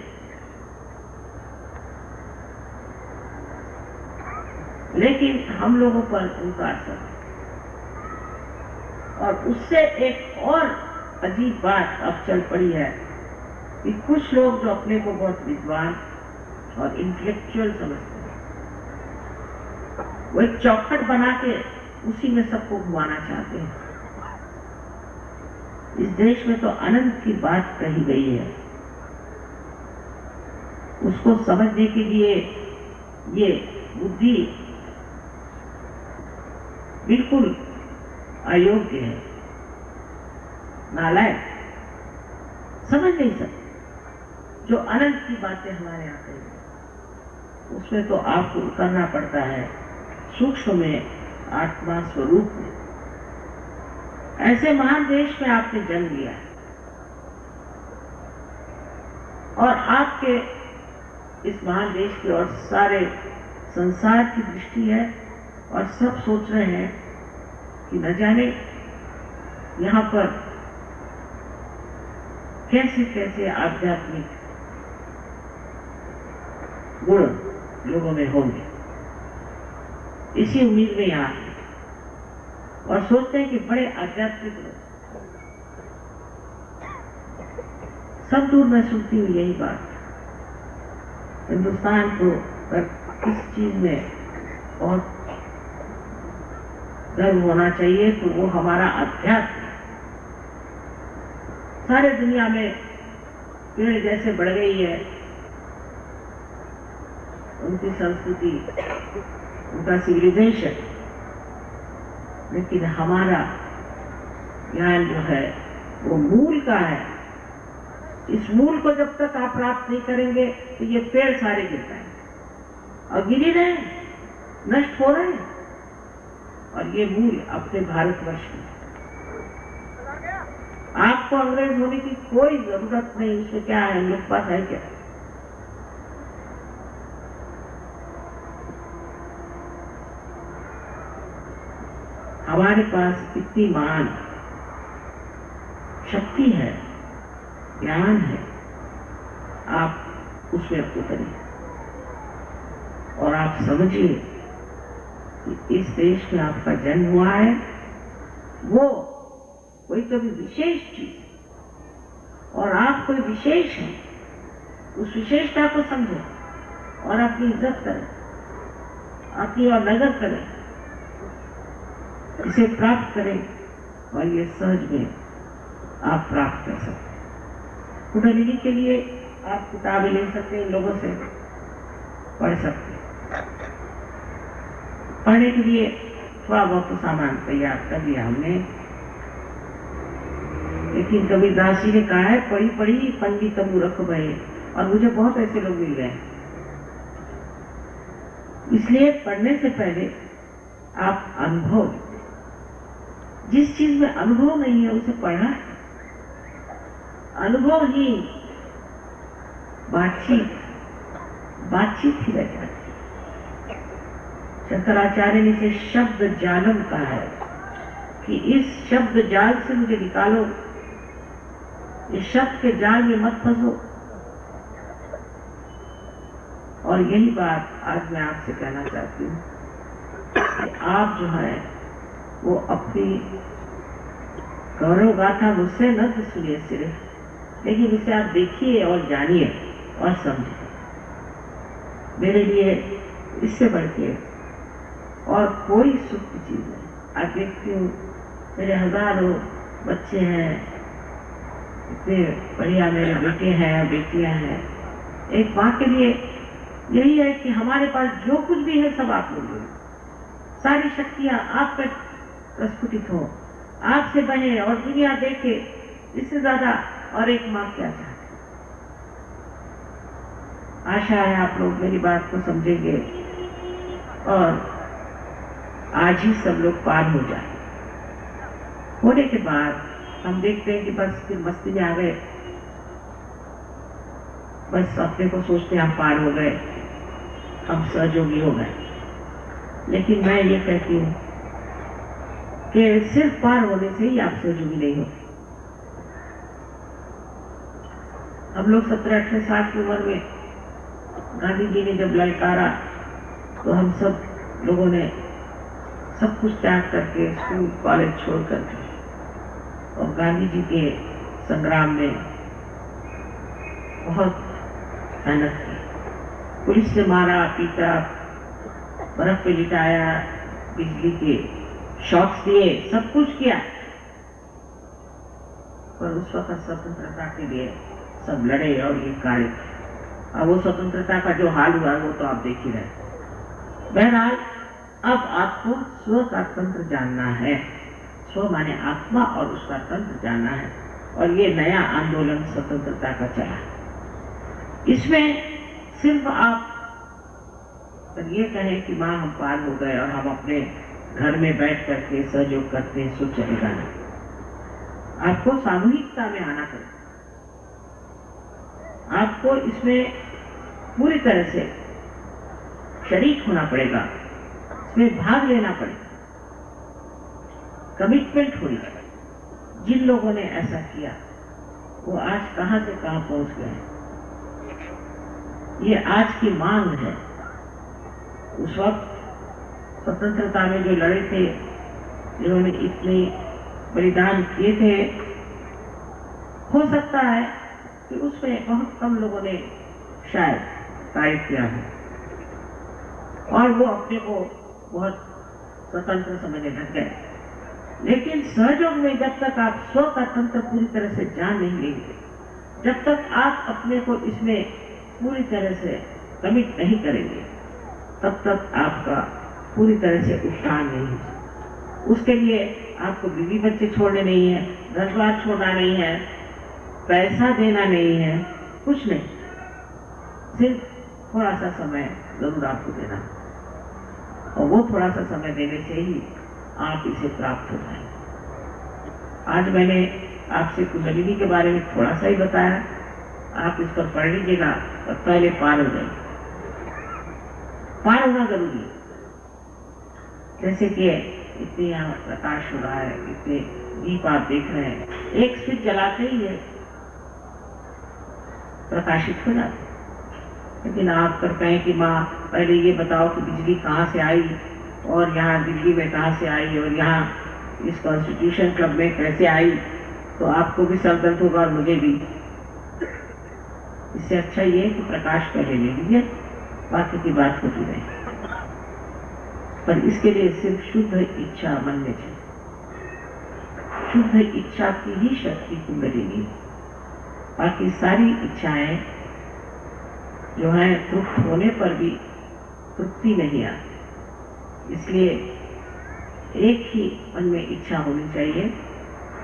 लेकिन हम लोगों पर उनका असर, और उससे एक और अजीब बात अब चल पड़ी है कि कुछ लोग जो अपने को बहुत विद्वान और इंटेलेक्चुअल समझते हैं, वो एक चौखट बना के उसी में सबको घुमाना चाहते हैं। इस देश में तो अनंत की बात कही गई है, उसको समझने के लिए ये बुद्धि बिल्कुल अयोग्य है, नालायक, समझ नहीं सकते। जो अनंत की बातें हमारे यहाँ कही, उसमें तो आपको उतरना पड़ता है सूक्ष्म में, आत्मा स्वरूप में। ऐसे महान देश में आपने जन्म लिया और आपके इस महान देश की और सारे संसार की दृष्टि है, और सब सोच रहे हैं कि न जाने यहाँ पर कैसे कैसे आध्यात्मिक गुण लोगों में होंगे। इसी उम्मीद में यहाँ और सोचते हैं कि बड़े आध्यात्मिक लोग। सब दूर मैं सुनती हूँ यही बात, हिंदुस्तान को किस चीज में बहुत गर्व होना चाहिए, तो वो हमारा अध्यात्म। सारे दुनिया में पेड़ जैसे बढ़ गई है, उनकी संस्कृति, उनका सिविलाइजेशन, लेकिन हमारा ज्ञान जो है वो मूल का है। इस मूल को जब तक आप प्राप्त नहीं करेंगे तो ये पेड़ सारे गिर जाएंगे और गिर ही रहे, नष्ट हो रहे हैं। और ये मूल अपने भारतवर्ष में, आपको अंग्रेज होने की कोई जरूरत नहीं। उसमें क्या है, हम लोग पास है क्या? हमारे पास इतनी मान शक्ति है, ज्ञान है, आप उसमें उतरिए और आप समझिए कि इस देश में आपका जन्म हुआ है, वो कोई तो भी विशेष चीज और आप कोई विशेष हैं, उस विशेषता को समझें और अपनी इज्जत करें, अपनी और नजर करें, इसे प्राप्त करें और ये सहज में आप प्राप्त कर सकते हैं। कुंडलिनी के लिए आप किताबें ले सकते हैं, लोगों से पढ़ सकते हैं। पढ़ने के लिए थोड़ा बहुत सामान तैयार कर दिया हमने, लेकिन कबीरदास जी ने कहा है पढ़ी पढ़ी पंडित मूर्ख भये, और मुझे बहुत ऐसे लोग मिल गए। इसलिए पढ़ने से पहले आप अनुभव, जिस चीज में अनुभव नहीं है उसे पढ़ना है। अनुभव ही बातचीत ही रह जाती है। शंकराचार्य ने इसे शब्द जालम कहा है कि इस शब्द जाल से मुझे निकालो, इस शब्द के जाल में मत फंसो। और यही बात आज मैं आपसे कहना चाहती हूँ कि आप जो है वो अपनी गौरव गाथा मुझसे न तो सुनिए सिर्फ, लेकिन इसे आप देखिए और जानिए और समझिए। मेरे लिए इससे बढ़ के और कोई सुख की चीज नहीं। आज देखती हूँ मेरे हजारों बच्चे हैं, इतने बढ़िया मेरे बेटे हैं, बेटियां हैं। एक माँ के लिए यही है कि हमारे पास जो कुछ भी है सब आप लोग, सारी शक्तियां आप पर प्रस्फुटित हो, आपसे बने और दुनिया देखे। इससे ज्यादा और एक माँ क्या चाहती। आशा है आप लोग मेरी बात को समझेंगे और आज ही सब लोग पार हो जाए। होने के बाद हम देखते हैं कि बस फिर मस्ती में आ गए, बस अपने को सोचते हम पार हो गए, हम सहयोगी हो गए। लेकिन मैं ये कहती हूँ कि सिर्फ पार होने से ही आप सहयोगी नहीं होते। हम लोग 17-18 साल की उम्र में गांधी जी ने जब ललकारा तो हम सब लोगों ने सब कुछ त्याग करके स्कूल कॉलेज छोड़ करके और गांधी जी के संग्राम में बहुत मेहनत की। पुलिस से मारा पीटा, बर्फ पे लिटाया, बिजली के शॉक्स दिए, सब कुछ किया, पर उस वक्त स्वतंत्रता के लिए सब लड़े और ये कार्य। अब वो स्वतंत्रता का जो हाल हुआ वो तो आप देख ही रहे। बहरहाल अब आपको स्व का तंत्र जानना है। स्व माने आत्मा और उसका तंत्र जानना है। और ये नया आंदोलन स्वतंत्रता का चला। इसमें सिर्फ आप ये कहें कि माँ हम पार हो गए और हम अपने घर में बैठ करके सहयोग करते हैं, सोच चलेगा नहीं। आपको सामूहिकता में आना पड़ेगा, आपको इसमें पूरी तरह से शरीक होना पड़ेगा, इसमें भाग लेना पड़ेगा, कमिटमेंट होनी चाहिए। जिन लोगों ने ऐसा किया वो आज कहां से कहां पहुंच गए। ये आज की मांग है। उस वक्त स्वतंत्रता में जो लड़े थे, जिन्होंने इतने बलिदान किए थे, हो सकता है कि उसमें बहुत कम लोगों ने शायद कार्य किया है और वो अपने को बहुत स्वतंत्र समझने लग गए। लेकिन सहयोग में जब तक आप स्व का तंत्र पूरी तरह से जान नहीं लेंगे, जब तक आप अपने को इसमें पूरी तरह से कमिट नहीं करेंगे, तब तक आपका पूरी तरह से उत्थान नहीं है। उसके लिए आपको बीवी बच्चे छोड़ने नहीं है, घर द्वार छोड़ना नहीं है, पैसा देना नहीं है, कुछ नहीं, सिर्फ थोड़ा सा समय जरूर आपको देना और वो थोड़ा सा समय देने से ही आप इसे प्राप्त हो जाए। आज मैंने आपसे कुंडलिनी के बारे में थोड़ा सा ही बताया, आप इस पर पढ़ लीजिएगा और पहले पार हो जाए। पार होना जरूरी है। जैसे कि इतने यहाँ प्रकाश हो रहा है, इतने दीप आप देख रहे हैं, एक स्विच जलाते ही है प्रकाशित हो जाते। लेकिन आप कर कहें कि माँ पहले ये बताओ कि बिजली कहाँ से आई और यहाँ दिल्ली में कहाँ से आई और यहाँ इस कॉन्स्टिट्यूशन क्लब में कैसे आई, तो आपको भी सर दर्द होगा और मुझे भी। इससे अच्छा ये है कि प्रकाश पहले ले लीजिए, बाकी की बात होती रहे। पर इसके लिए सिर्फ शुद्ध इच्छा मन में चाहिए। शुद्ध इच्छा की ही शक्ति कुंडलिनी। बाकी सारी इच्छाएं जो है तृप्त होने पर भी तृप्ति नहीं आती। इसलिए एक ही मन में इच्छा होनी चाहिए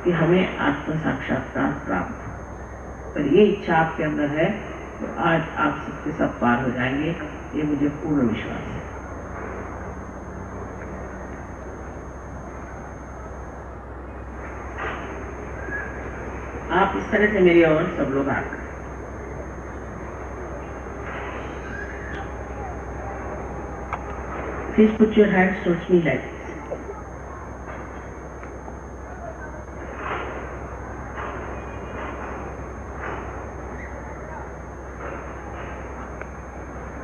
कि हमें आत्म साक्षात्कार प्राप्त हो। पर ये इच्छा आपके अंदर है तो आज आप सबके सब पार हो जाएंगे, ये मुझे पूर्ण विश्वास है। आप इस तरह से मेरी ओर सब लोग आकर Please put your hands towards me like this.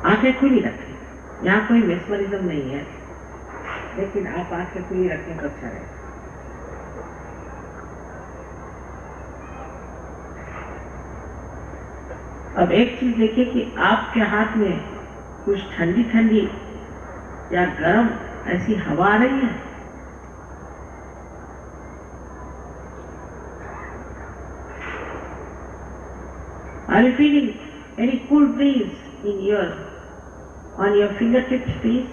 आंखें खुली रखें, यहाँ कोई मेस्मरिज्म नहीं है, लेकिन आप आंखें खुली रखें तो अच्छा रहेगा। अब एक चीज देखिए कि आपके हाथ में कुछ ठंडी ठंडी या गर्म ऐसी हवा आ रही है। Are you feeling any cool breeze on your fingertips, please?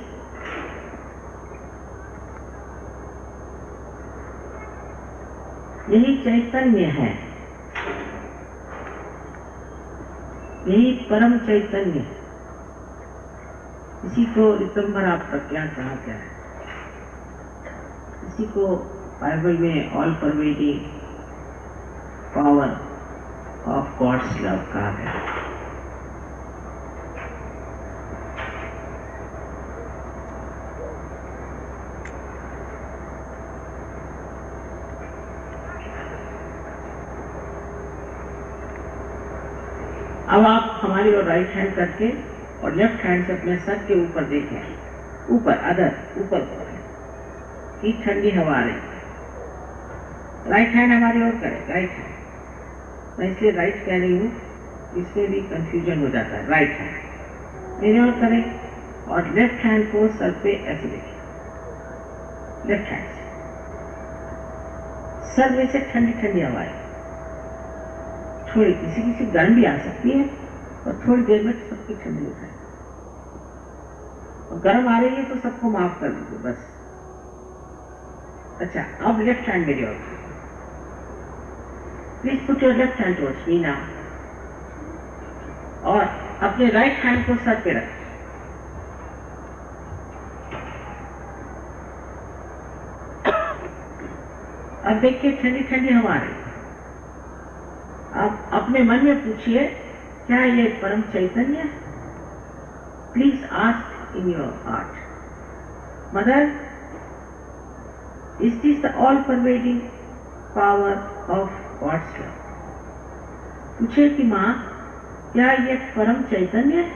यही चैतन्य है, यही परम चैतन्य। इसी को ऋतंभरा प्रज्ञा कहा गया है। इसी को बाइबल में all pervading power of God's love कहा गया है। अब आप हमारी ओर राइट हैंड करके और लेफ्ट हैंड से अपने सर के ऊपर देखें, ऊपर की ठंडी हवा आ रही। राइट हैंड हमारी ओर करें, राइट हैंड। मैं इसलिए राइट कह रही हूँ, इसमें भी कंफ्यूजन हो जाता है। राइट हैंड मेरे ओर करें और लेफ्ट हैंड को सर पे ऐसे देखें। लेफ्ट हैंड से सर में से ठंडी ठंडी हवा है। थोड़ी किसी गर्म भी आ सकती है और थोड़ी देर में सबकी ठंडी हो जाए। और गर्म आ रही है तो सबको माफ कर दीजिए बस। अच्छा, अब लेफ्ट हैंड मेरी ओर। Please put your left hand towards me now. और अपने राइट हैंड को सर पे रखें। अब देखिए ठंडी ठंडी हवा आ रही है। आप अपने मन में पूछिए, क्या ये Param Chaitanya? Please ask in your heart, mother, is this the all pervading power of God's love? पूछिए कि माँ, क्या ये परम चैतन्य है?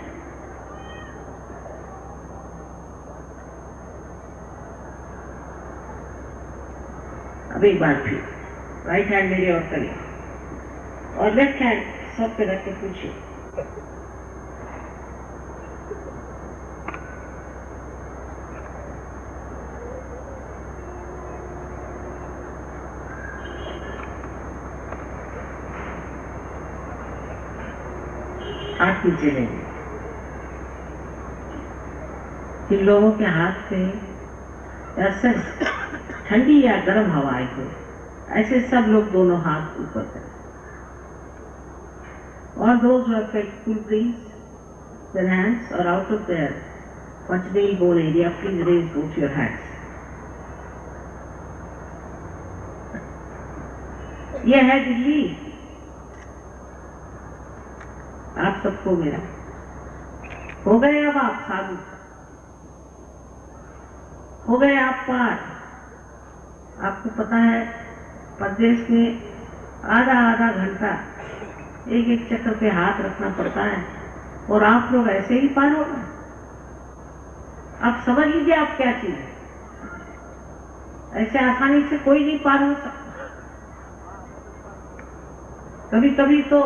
अब एक बार फिर राइट हैंड मेरी ओर करिए और लेफ्ट हैंड सब पे रख के पूछिए, हाथ नीचे लेंगे। जिन लोगों के हाथ पे ऐसे ठंडी या गर्म हवा आई हो, ऐसे सब लोग दोनों हाथ ऊपर करें। All those who have felt cool breeze, their hands are out of their vaginal bone area, please raise both your hands. ये है दिल्ली, आप सबको मेरा हो गए। अब आप साधु हो गए, आप पार। आपको पता है प्रदेश में आधा आधा घंटा एक एक चक्र पे हाथ रखना पड़ता है और आप लोग ऐसे ही पार हो गए। आप समझ लीजिए आप क्या चीज है। ऐसे आसानी से कोई नहीं पार हो सकता। कभी कभी तो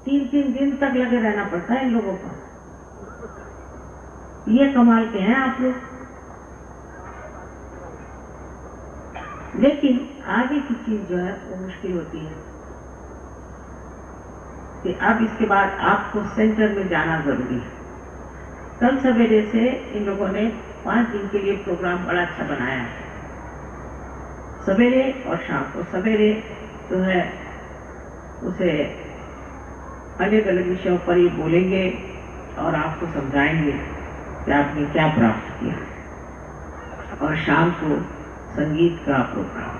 3-3 दिन तक लगे रहना पड़ता है इन लोगों को। ये कमाल के हैं आप लोग। लेकिन आगे की चीज जो है वो मुश्किल होती है कि अब इसके बाद आपको सेंटर में जाना जरूरी है। कल सवेरे से इन लोगों ने 5 दिन के लिए प्रोग्राम बड़ा अच्छा बनाया है। सवेरे और शाम को। सवेरे जो है उसे अलग अलग विषयों पर ये बोलेंगे और आपको समझाएंगे कि आपने क्या प्राप्त किया। और शाम को संगीत का प्रोग्राम।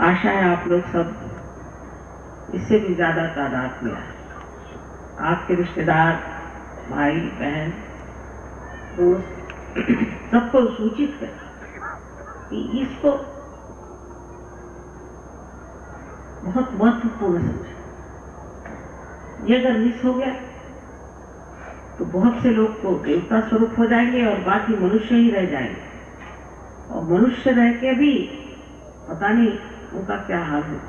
आशा है आप लोग सब इससे भी ज्यादा तादाद में आए। आपके रिश्तेदार, भाई बहन, दोस्त सबको सूचित करें कि इसको बहुत महत्वपूर्ण समझे। ये अगर मिस हो गया तो बहुत से लोग तो देवता स्वरूप हो जाएंगे और बाकी मनुष्य ही रह जाएंगे। और मनुष्य रह के भी पता नहीं उनका क्या हाल है।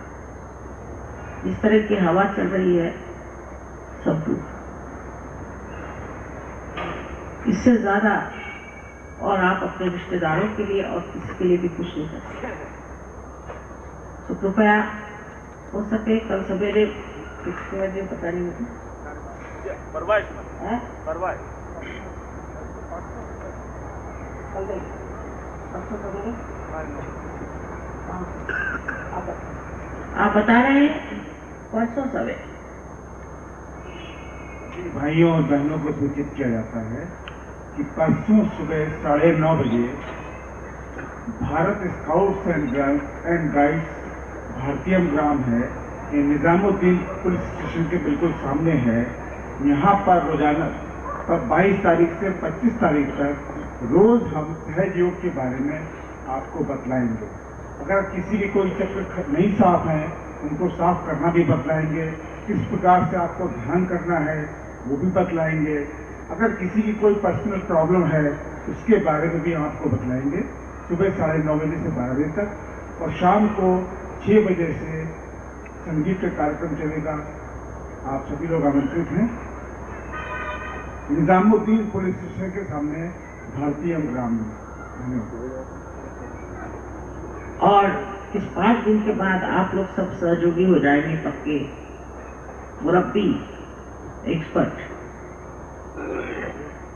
इस तरह की हवा चल रही है सब दूर। इससे ज्यादा और आप अपने रिश्तेदारों के लिए और किसी के लिए भी कुछ नहीं कर सकते। तो कृपया हो सके कल सवेरे कितने बजे पता नहीं मुझे आप बता रहे हैं परसों सवेरे। भाइयों और बहनों को सूचित किया जाता है कि परसों सुबह 9:30 बजे भारत स्काउट्स एंड गाइड्स भारतीय ग्राम है, ये निजामुद्दीन पुलिस स्टेशन के बिल्कुल सामने है। यहाँ पर रोजाना 22 तारीख से 25 तारीख तक रोज हम सहज योग के बारे में आपको बतलाएंगे। अगर किसी के कोई चक्र नहीं साफ है उनको साफ करना भी बतलाएंगे। किस प्रकार से आपको ध्यान करना है वो भी बतलाएंगे। अगर किसी की कोई पर्सनल प्रॉब्लम है उसके बारे में भी आपको बतलाएंगे। सुबह 9:30 बजे से 12 बजे तक और शाम को 6 बजे से संगीत का कार्यक्रम चलेगा। आप सभी लोग आमंत्रित हैं। निजामुद्दीन पुलिस स्टेशन के सामने भारतीय ग्राम में। और इस 5 दिन के बाद आप लोग सब सहयोगी हो जाएंगे, पक्के मुरब्बी, एक्सपर्ट।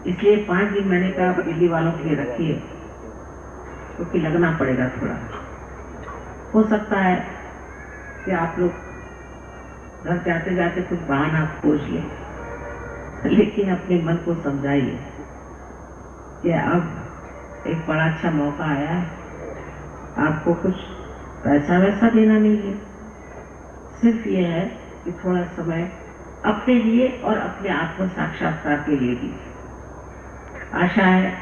इसलिए 5 दिन मैंने कहा दिल्ली वालों के लिए रखिए क्योंकि लगना पड़ेगा थोड़ा। हो सकता है कि आप लोग घर जाते जाते कुछ बहाना खोज लें, लेकिन अपने मन को समझाइए कि अब एक बड़ा अच्छा मौका आया है। आपको कुछ पैसा वैसा देना नहीं है, सिर्फ ये है कि थोड़ा समय अपने लिए और अपने आत्म साक्षात्कार के लिए दीजिए। आशा है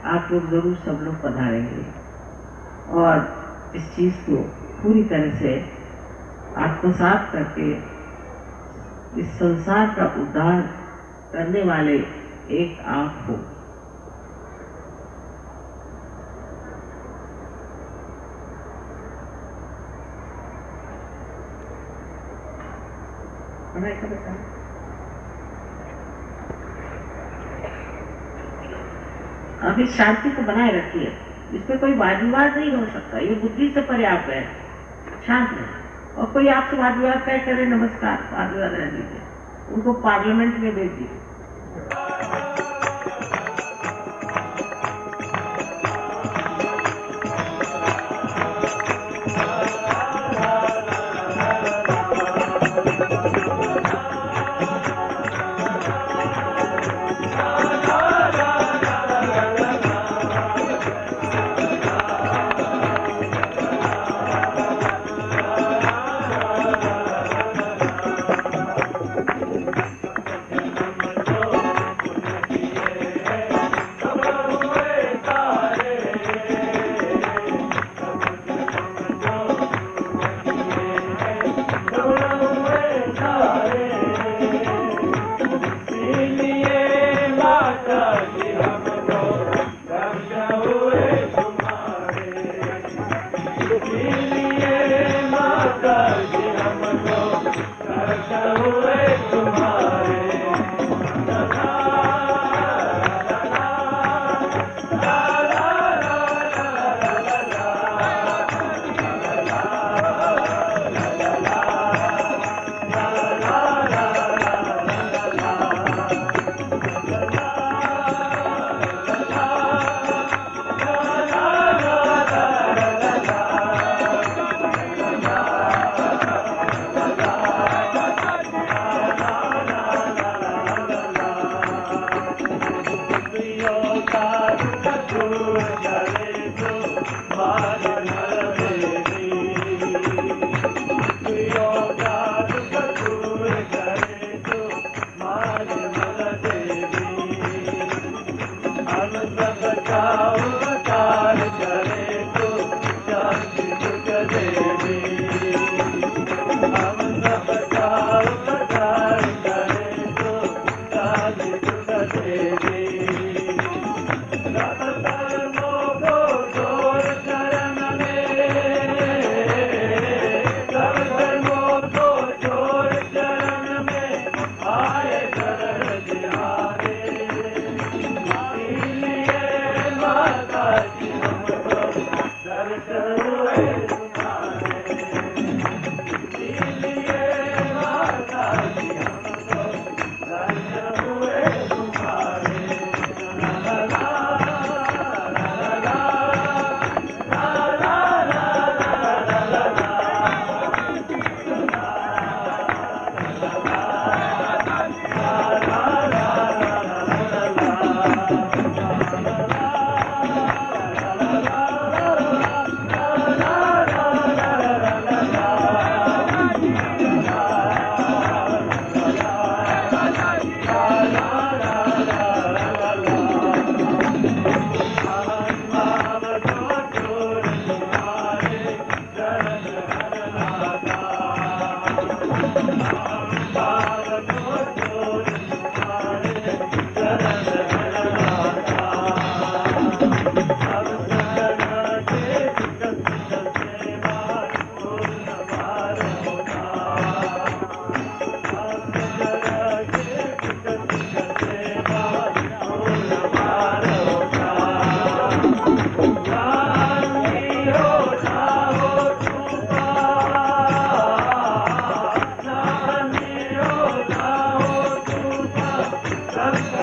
आप लोग जरूर सब लोग पधारेंगे और इस चीज को पूरी तरह से आत्मसात करके इस संसार का उद्धार करने वाले एक आप हो। अब इस शांति को बनाए रखिए। इसमें कोई वाद विवाद नहीं हो सकता। ये बुद्धि से पर्याप्त है। शांत रहे और कोई आपसे वाद विवाद तय करे, नमस्कार, वाद विवाद रहने दीजिए, उनको पार्लियामेंट में भेज दीजिए। सब